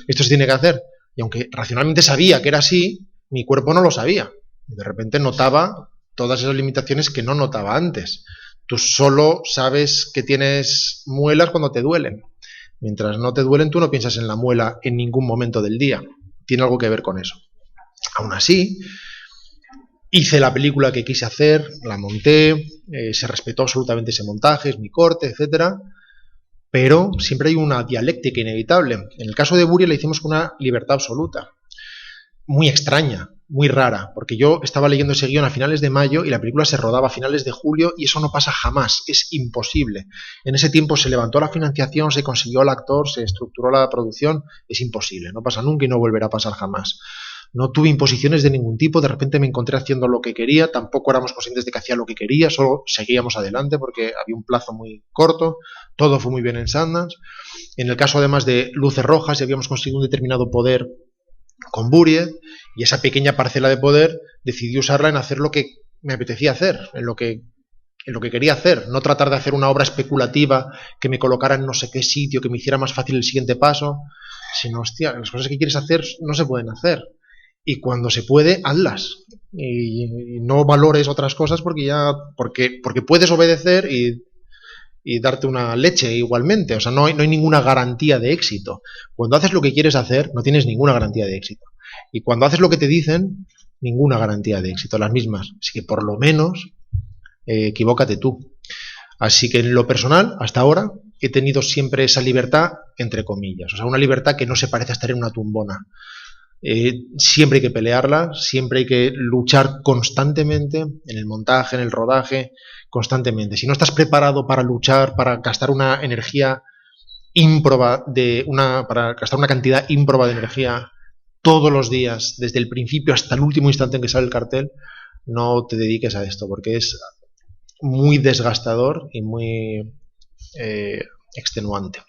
esto se tiene que hacer. Y aunque racionalmente sabía que era así, mi cuerpo no lo sabía. Y de repente notaba todas esas limitaciones que no notaba antes. Tú solo sabes que tienes muelas cuando te duelen. Mientras no te duelen, tú no piensas en la muela en ningún momento del día. Tiene algo que ver con eso. Aún así, hice la película que quise hacer, la monté, se respetó absolutamente ese montaje, es mi corte, etcétera, pero siempre hay una dialéctica inevitable. En el caso de Buried la hicimos con una libertad absoluta, muy extraña, muy rara, porque yo estaba leyendo ese guión a finales de mayo y la película se rodaba a finales de julio y eso no pasa jamás, es imposible. En ese tiempo se levantó la financiación, se consiguió el actor, se estructuró la producción, es imposible, no pasa nunca y no volverá a pasar jamás. No tuve imposiciones de ningún tipo, de repente me encontré haciendo lo que quería, tampoco éramos conscientes de que hacía lo que quería, solo seguíamos adelante porque había un plazo muy corto, todo fue muy bien en Sundance. En el caso además de Luces Rojas, ya habíamos conseguido un determinado poder con Buried y esa pequeña parcela de poder decidí usarla en hacer lo que me apetecía hacer, en lo que quería hacer, no tratar de hacer una obra especulativa que me colocara en no sé qué sitio, que me hiciera más fácil el siguiente paso, sino, hostia, las cosas que quieres hacer no se pueden hacer. Y cuando se puede, hazlas. Y no valores otras cosas porque puedes obedecer y darte una leche igualmente. O sea, no hay ninguna garantía de éxito. Cuando haces lo que quieres hacer, no tienes ninguna garantía de éxito. Y cuando haces lo que te dicen, ninguna garantía de éxito, las mismas. Así que por lo menos, equivócate tú. Así que en lo personal, hasta ahora, he tenido siempre esa libertad, entre comillas. O sea, una libertad que no se parece a estar en una tumbona. Siempre hay que pelearla, siempre hay que luchar constantemente en el montaje, en el rodaje, constantemente. Si no estás preparado para luchar, para gastar una energía ímproba para gastar una cantidad ímproba de energía todos los días, desde el principio hasta el último instante en que sale el cartel, no te dediques a esto, porque es muy desgastador y muy extenuante.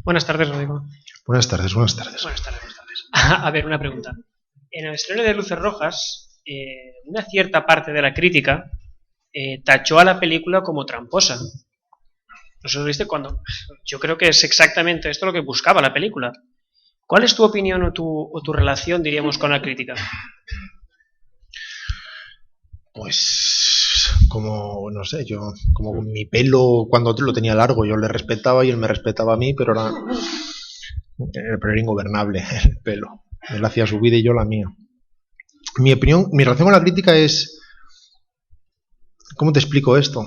Buenas tardes, Rodrigo. Buenas tardes. Buenas tardes. A ver, una pregunta. En el estreno de Luces Rojas, una cierta parte de la crítica tachó a la película como tramposa. ¿No se lo viste? Cuando yo creo que es exactamente esto lo que buscaba la película. ¿Cuál es tu opinión o tu relación, diríamos, con la crítica? Pues como, no sé, yo como con mi pelo cuando lo tenía largo yo le respetaba y él me respetaba a mí, pero era ingobernable el pelo. Él hacía su vida y yo la mía. Mi opinión, mi relación con la crítica es, ¿cómo te explico esto?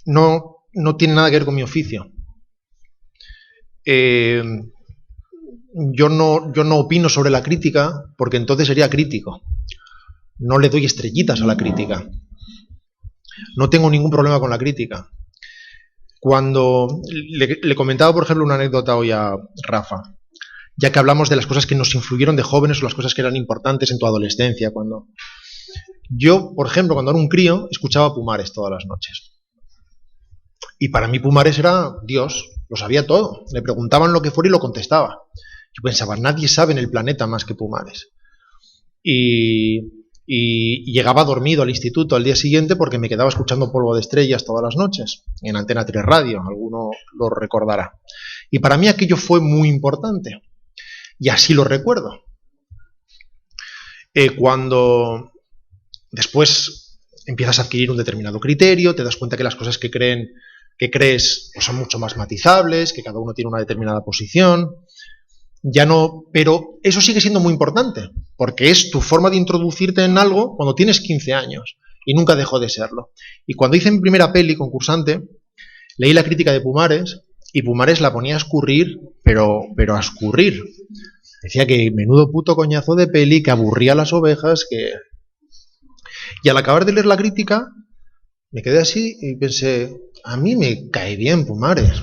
No tiene nada que ver con mi oficio. Yo no opino sobre la crítica porque entonces sería crítico. No le doy estrellitas a la crítica. No tengo ningún problema con la crítica. Cuando le comentaba, por ejemplo, una anécdota hoy a Rafa, ya que hablamos de las cosas que nos influyeron de jóvenes o las cosas que eran importantes en tu adolescencia. Yo, por ejemplo, cuando era un crío, escuchaba Pumares todas las noches. Y para mí Pumares era Dios, lo sabía todo. Le preguntaban lo que fuera y lo contestaba. Yo pensaba, nadie sabe en el planeta más que Pumares. Y llegaba dormido al instituto al día siguiente porque me quedaba escuchando Polvo de Estrellas todas las noches, en Antena 3 Radio, alguno lo recordará. Y para mí aquello fue muy importante, y así lo recuerdo. Cuando después empiezas a adquirir un determinado criterio, te das cuenta que las cosas que crees pues, son mucho más matizables, que cada uno tiene una determinada posición. Ya no, pero eso sigue siendo muy importante, porque es tu forma de introducirte en algo cuando tienes 15 años, y nunca dejó de serlo. Y cuando hice mi primera peli, Concursante, leí la crítica de Pumares, y Pumares la ponía a escurrir, pero a escurrir. Decía que menudo puto coñazo de peli, que aburría a las ovejas, que... Y al acabar de leer la crítica, me quedé así y pensé, a mí me cae bien Pumares.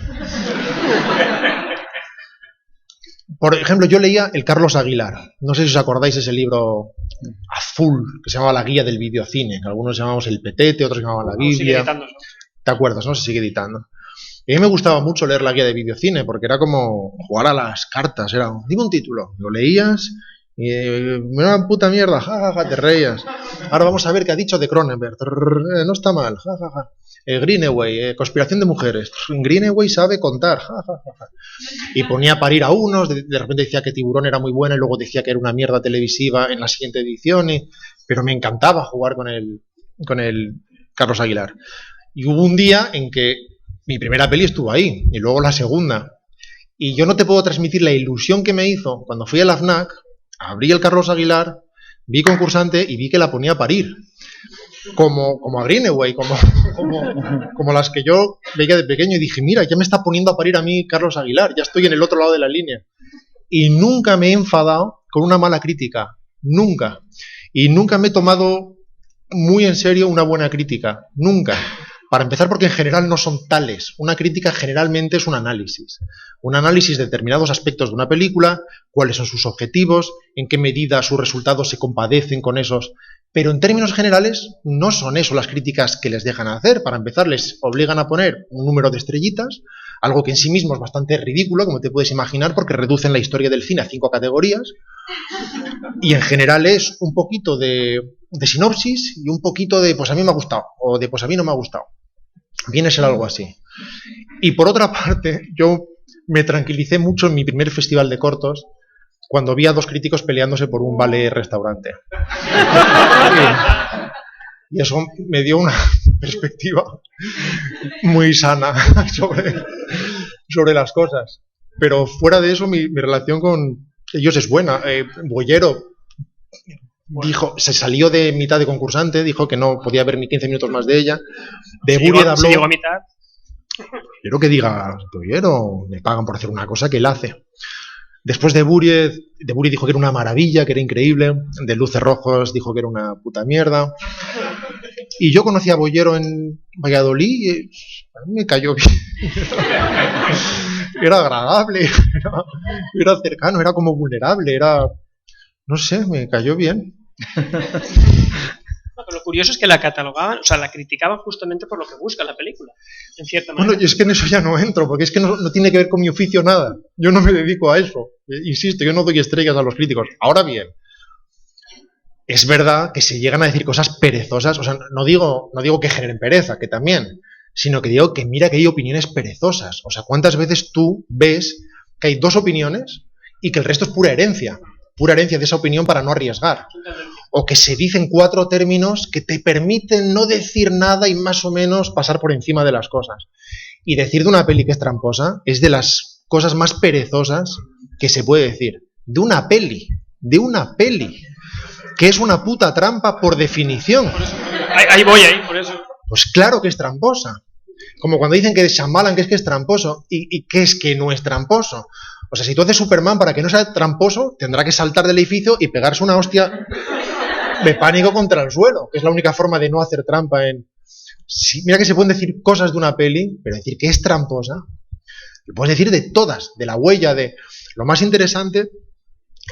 Por ejemplo, yo leía el Carlos Aguilar. No sé si os acordáis ese libro azul que se llamaba La Guía del Videocine. Algunos llamamos El Petete, otros llamaban La Biblia. Sigue editando, ¿no? ¿Te acuerdas? No se sigue editando. Y a mí me gustaba mucho leer La Guía de Videocine porque era como jugar a las cartas. Era, dime un título. Lo leías y una puta mierda, jajaja, te reías. Ahora vamos a ver qué ha dicho de Cronenberg. No está mal, jajaja. Greenaway, conspiración de mujeres. Greenaway sabe contar, jajaja. Y ponía a parir a unos, de repente decía que Tiburón era muy buena y luego decía que era una mierda televisiva en la siguiente edición. Pero me encantaba jugar con el Carlos Aguilar. Y hubo un día en que mi primera peli estuvo ahí, y luego la segunda. Y yo no te puedo transmitir la ilusión que me hizo cuando fui a la FNAC, abrí el Carlos Aguilar, vi Concursante y vi que la ponía a parir. Como a Greenaway, como las que yo veía de pequeño y dije, mira, ya me está poniendo a parir a mí Carlos Aguilar, ya estoy en el otro lado de la línea. Y nunca me he enfadado con una mala crítica, nunca. Y nunca me he tomado muy en serio una buena crítica, nunca. Para empezar, porque en general no son tales. Una crítica generalmente es un análisis de determinados aspectos de una película, cuáles son sus objetivos, en qué medida sus resultados se compadecen con esos. Pero en términos generales no son eso las críticas que les dejan hacer. Para empezar, les obligan a poner un número de estrellitas, algo que en sí mismo es bastante ridículo, como te puedes imaginar, porque reducen la historia del cine a 5 categorías. Y en general es un poquito de sinopsis y un poquito de pues a mí me ha gustado o de pues a mí no me ha gustado. Viene a ser algo así. Y por otra parte, yo me tranquilicé mucho en mi primer festival de cortos cuando vi a 2 críticos peleándose por un vale restaurante. Y eso me dio una perspectiva muy sana sobre las cosas. Pero fuera de eso, mi relación con ellos es buena. Boyero dijo, se salió de mitad de Concursante, dijo que no podía ver ni 15 minutos más de ella. De Buried habló. Llegó a mitad. Quiero que diga, Boyero, me pagan por hacer una cosa que él hace. Después de Buried dijo que era una maravilla, que era increíble. De Luces Rojos dijo que era una puta mierda. Y yo conocí a Boyero en Valladolid y a mí me cayó bien. Era agradable, era cercano, era como vulnerable, no sé, me cayó bien. Pero lo curioso es que la catalogaban, o sea, la criticaban justamente por lo que busca la película, en cierta manera. Bueno, y es que en eso ya no entro, porque es que no tiene que ver con mi oficio nada. Yo no me dedico a eso. Insisto, yo no doy estrellas a los críticos. Ahora bien, es verdad que se llegan a decir cosas perezosas, o sea, no digo que generen pereza, que también, sino que digo que mira que hay opiniones perezosas. O sea, ¿cuántas veces tú ves que hay 2 opiniones y que el resto es pura herencia de esa opinión para no arriesgar? O que se dicen 4 términos que te permiten no decir nada y más o menos pasar por encima de las cosas. Y decir de una peli que es tramposa es de las cosas más perezosas que se puede decir. De una peli, que es una puta trampa por definición. Ahí voy, por eso. Pues claro que es tramposa. Como cuando dicen que de Shyamalan que es tramposo, y que es que no es tramposo. O sea, si tú haces Superman para que no sea tramposo, tendrá que saltar del edificio y pegarse una hostia de pánico contra el suelo, que es la única forma de no hacer trampa en... Sí, mira que se pueden decir cosas de una peli, pero decir que es tramposa, lo puedes decir de todas, de La Huella, de... Lo más interesante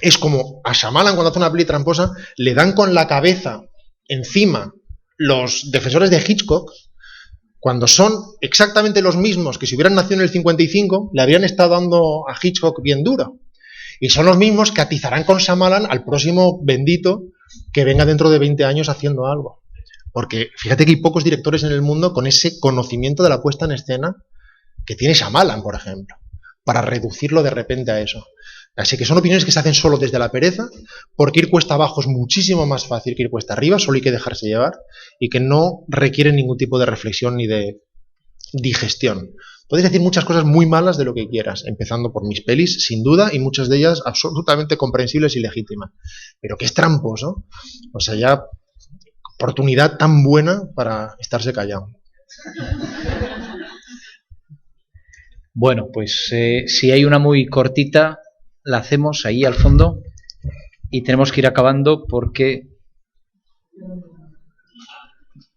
es como a Shyamalan cuando hace una peli tramposa, le dan con la cabeza encima los defensores de Hitchcock, cuando son exactamente los mismos que si hubieran nacido en el 55, le habrían estado dando a Hitchcock bien duro. Y son los mismos que atizarán con Shyamalan al próximo bendito que venga dentro de 20 años haciendo algo. Porque fíjate que hay pocos directores en el mundo con ese conocimiento de la puesta en escena que tiene Shyamalan, por ejemplo, para reducirlo de repente a eso. Así que son opiniones que se hacen solo desde la pereza, porque ir cuesta abajo es muchísimo más fácil que ir cuesta arriba, solo hay que dejarse llevar, y que no requieren ningún tipo de reflexión ni de digestión. Puedes decir muchas cosas muy malas de lo que quieras, empezando por mis pelis, sin duda, y muchas de ellas absolutamente comprensibles y legítimas. Pero que es tramposo. O sea, ya oportunidad tan buena para estarse callado. Bueno, pues si hay una muy cortita, la hacemos ahí al fondo y tenemos que ir acabando porque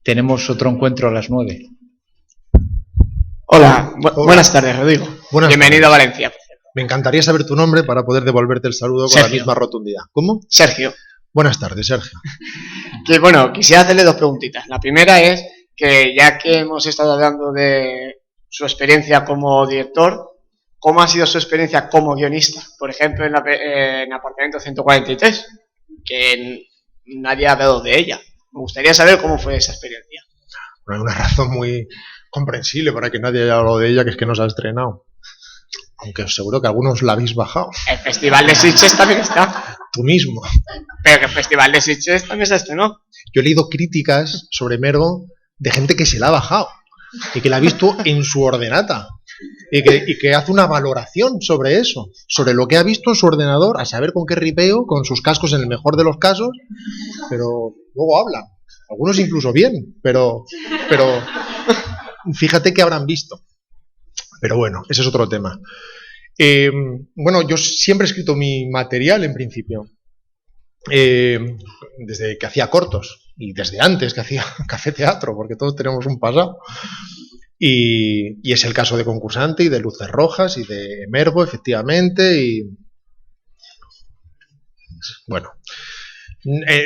tenemos otro encuentro a las 9. Hola, buenas tardes, Rodrigo. Bienvenido a Valencia. Me encantaría saber tu nombre para poder devolverte el saludo con la misma rotundidad. ¿Cómo? Sergio. Buenas tardes, Sergio. Que bueno, quisiera hacerle 2 preguntitas. La primera es que ya que hemos estado hablando de su experiencia como director, ¿cómo ha sido su experiencia como guionista? Por ejemplo, en Apartamento 143, que nadie ha hablado de ella. Me gustaría saber cómo fue esa experiencia. Bueno, hay una razón muy comprensible para que nadie haya hablado de ella, que es que no se ha estrenado. Aunque os seguro que algunos la habéis bajado. El Festival de Sitges también está. Tú mismo. Pero que el Festival de Sitges también se estrenó. Yo he leído críticas sobre Emergo de gente que se la ha bajado y que la ha visto en su ordenata y que hace una valoración sobre eso, sobre lo que ha visto en su ordenador, a saber con qué ripeo, con sus cascos en el mejor de los casos, pero luego hablan. Algunos incluso bien, pero fíjate que habrán visto. Pero bueno, ese es otro tema. Bueno, yo siempre he escrito mi material en principio, desde que hacía cortos y desde antes que hacía café teatro, porque todos tenemos un pasado. Y es el caso de Concursante y de Luces Rojas y de Emergo, efectivamente. Y bueno,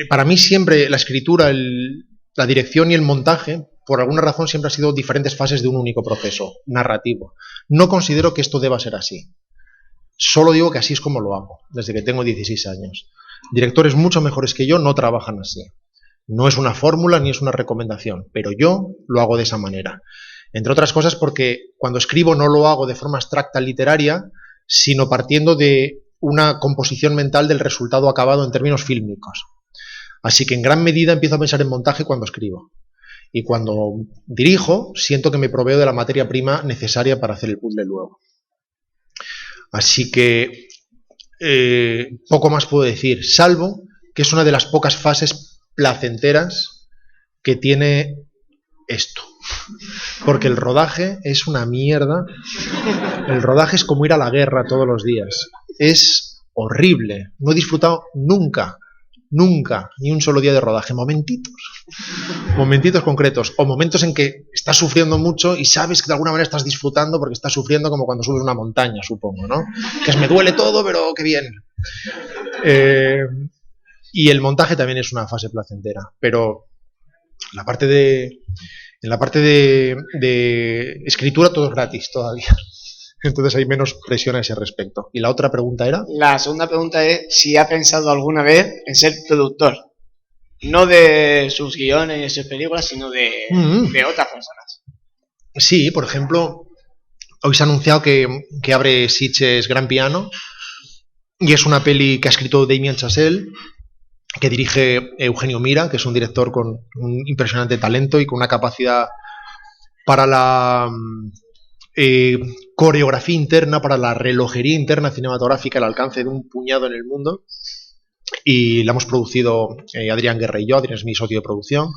para mí siempre la escritura, la dirección y el montaje, por alguna razón, siempre han sido diferentes fases de un único proceso narrativo. No considero que esto deba ser así. Solo digo que así es como lo hago, desde que tengo 16 años. Directores mucho mejores que yo no trabajan así. No es una fórmula ni es una recomendación, pero yo lo hago de esa manera. Entre otras cosas porque cuando escribo no lo hago de forma abstracta literaria, sino partiendo de una composición mental del resultado acabado en términos fílmicos. Así que en gran medida empiezo a pensar en montaje cuando escribo. Y cuando dirijo, siento que me proveo de la materia prima necesaria para hacer el puzzle luego. Así que poco más puedo decir, salvo que es una de las pocas fases placenteras que tiene esto. Porque el rodaje es una mierda. El rodaje es como ir a la guerra todos los días. Es horrible. No he disfrutado nunca, ni un solo día de rodaje. Momentitos concretos, o momentos en que estás sufriendo mucho y sabes que de alguna manera estás disfrutando porque estás sufriendo como cuando subes una montaña, supongo, ¿no? Que me duele todo, pero qué bien. Y el montaje también es una fase placentera, pero en la parte de escritura todo es gratis todavía. Entonces hay menos presión a ese respecto. ¿Y la otra pregunta era? La segunda pregunta es si ha pensado alguna vez en ser productor. No de sus guiones y de sus películas, sino de otras personas. Sí, por ejemplo, hoy se ha anunciado que abre Sitges Gran Piano y es una peli que ha escrito Damien Chazelle, que dirige Eugenio Mira, que es un director con un impresionante talento y con una capacidad para la coreografía interna, para la relojería interna cinematográfica al alcance de un puñado en el mundo. Y la hemos producido Adrián Guerra y yo. Adrián es mi socio de producción,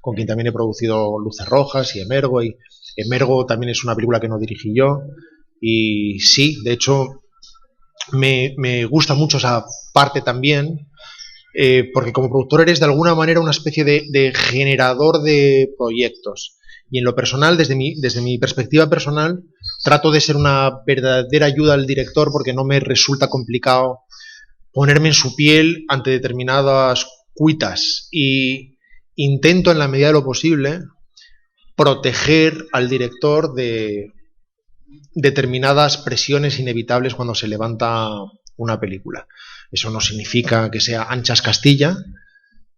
con quien también he producido Luces Rojas y Emergo. Y Emergo también es una película que no dirigí yo. Y sí, de hecho, me gusta mucho esa parte también, porque como productor eres de alguna manera una especie de generador de proyectos. Y en lo personal, desde mi perspectiva personal, trato de ser una verdadera ayuda al director porque no me resulta complicado ponerme en su piel ante determinadas cuitas y intento en la medida de lo posible proteger al director de determinadas presiones inevitables cuando se levanta una película. Eso no significa que sea anchas Castilla,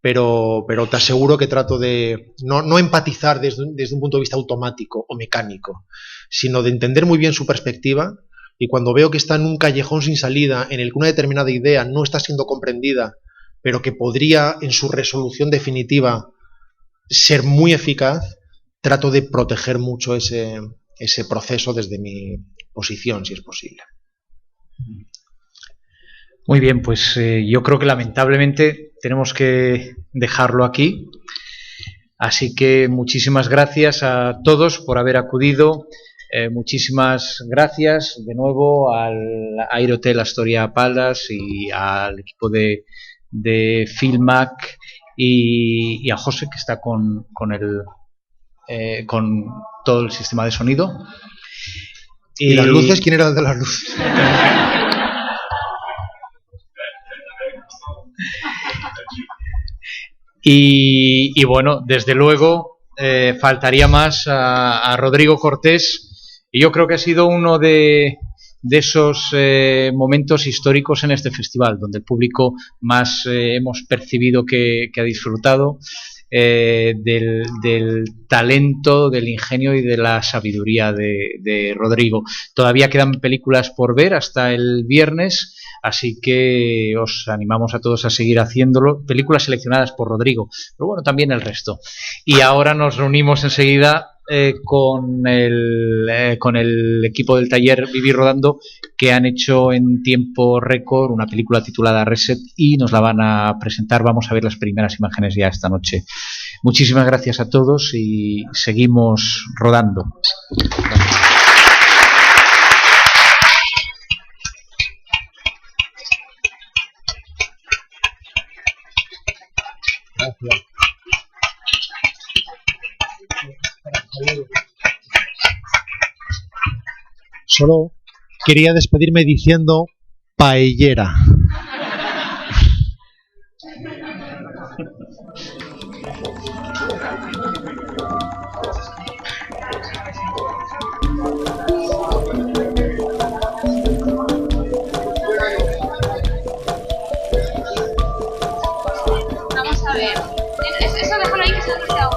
pero te aseguro que trato de no empatizar desde un punto de vista automático o mecánico, sino de entender muy bien su perspectiva y cuando veo que está en un callejón sin salida, en el que una determinada idea no está siendo comprendida, pero que podría en su resolución definitiva ser muy eficaz, trato de proteger mucho ese proceso desde mi posición, si es posible. Muy bien, pues yo creo que lamentablemente tenemos que dejarlo aquí. Así que muchísimas gracias a todos por haber acudido. Muchísimas gracias de nuevo al Air-Hotel Astoria Palace y al equipo de Filmac y a José, que está con todo el sistema de sonido. ¿Y las luces? ¿Quién era el de las luces? Y bueno, desde luego faltaría más a Rodrigo Cortés, y yo creo que ha sido uno de esos momentos históricos en este festival, donde el público más hemos percibido que ha disfrutado del talento, del ingenio y de la sabiduría de Rodrigo. Todavía quedan películas por ver hasta el viernes, así que os animamos a todos a seguir haciéndolo. Películas seleccionadas por Rodrigo, pero bueno, también el resto. Y ahora nos reunimos enseguida con el equipo del taller Vivir Rodando, que han hecho en tiempo récord una película titulada Reset y nos la van a presentar. Vamos a ver las primeras imágenes ya esta noche. Muchísimas gracias a todos y seguimos rodando. Gracias. Solo quería despedirme diciendo paellera. Vamos a ver. Eso déjalo ahí que se ha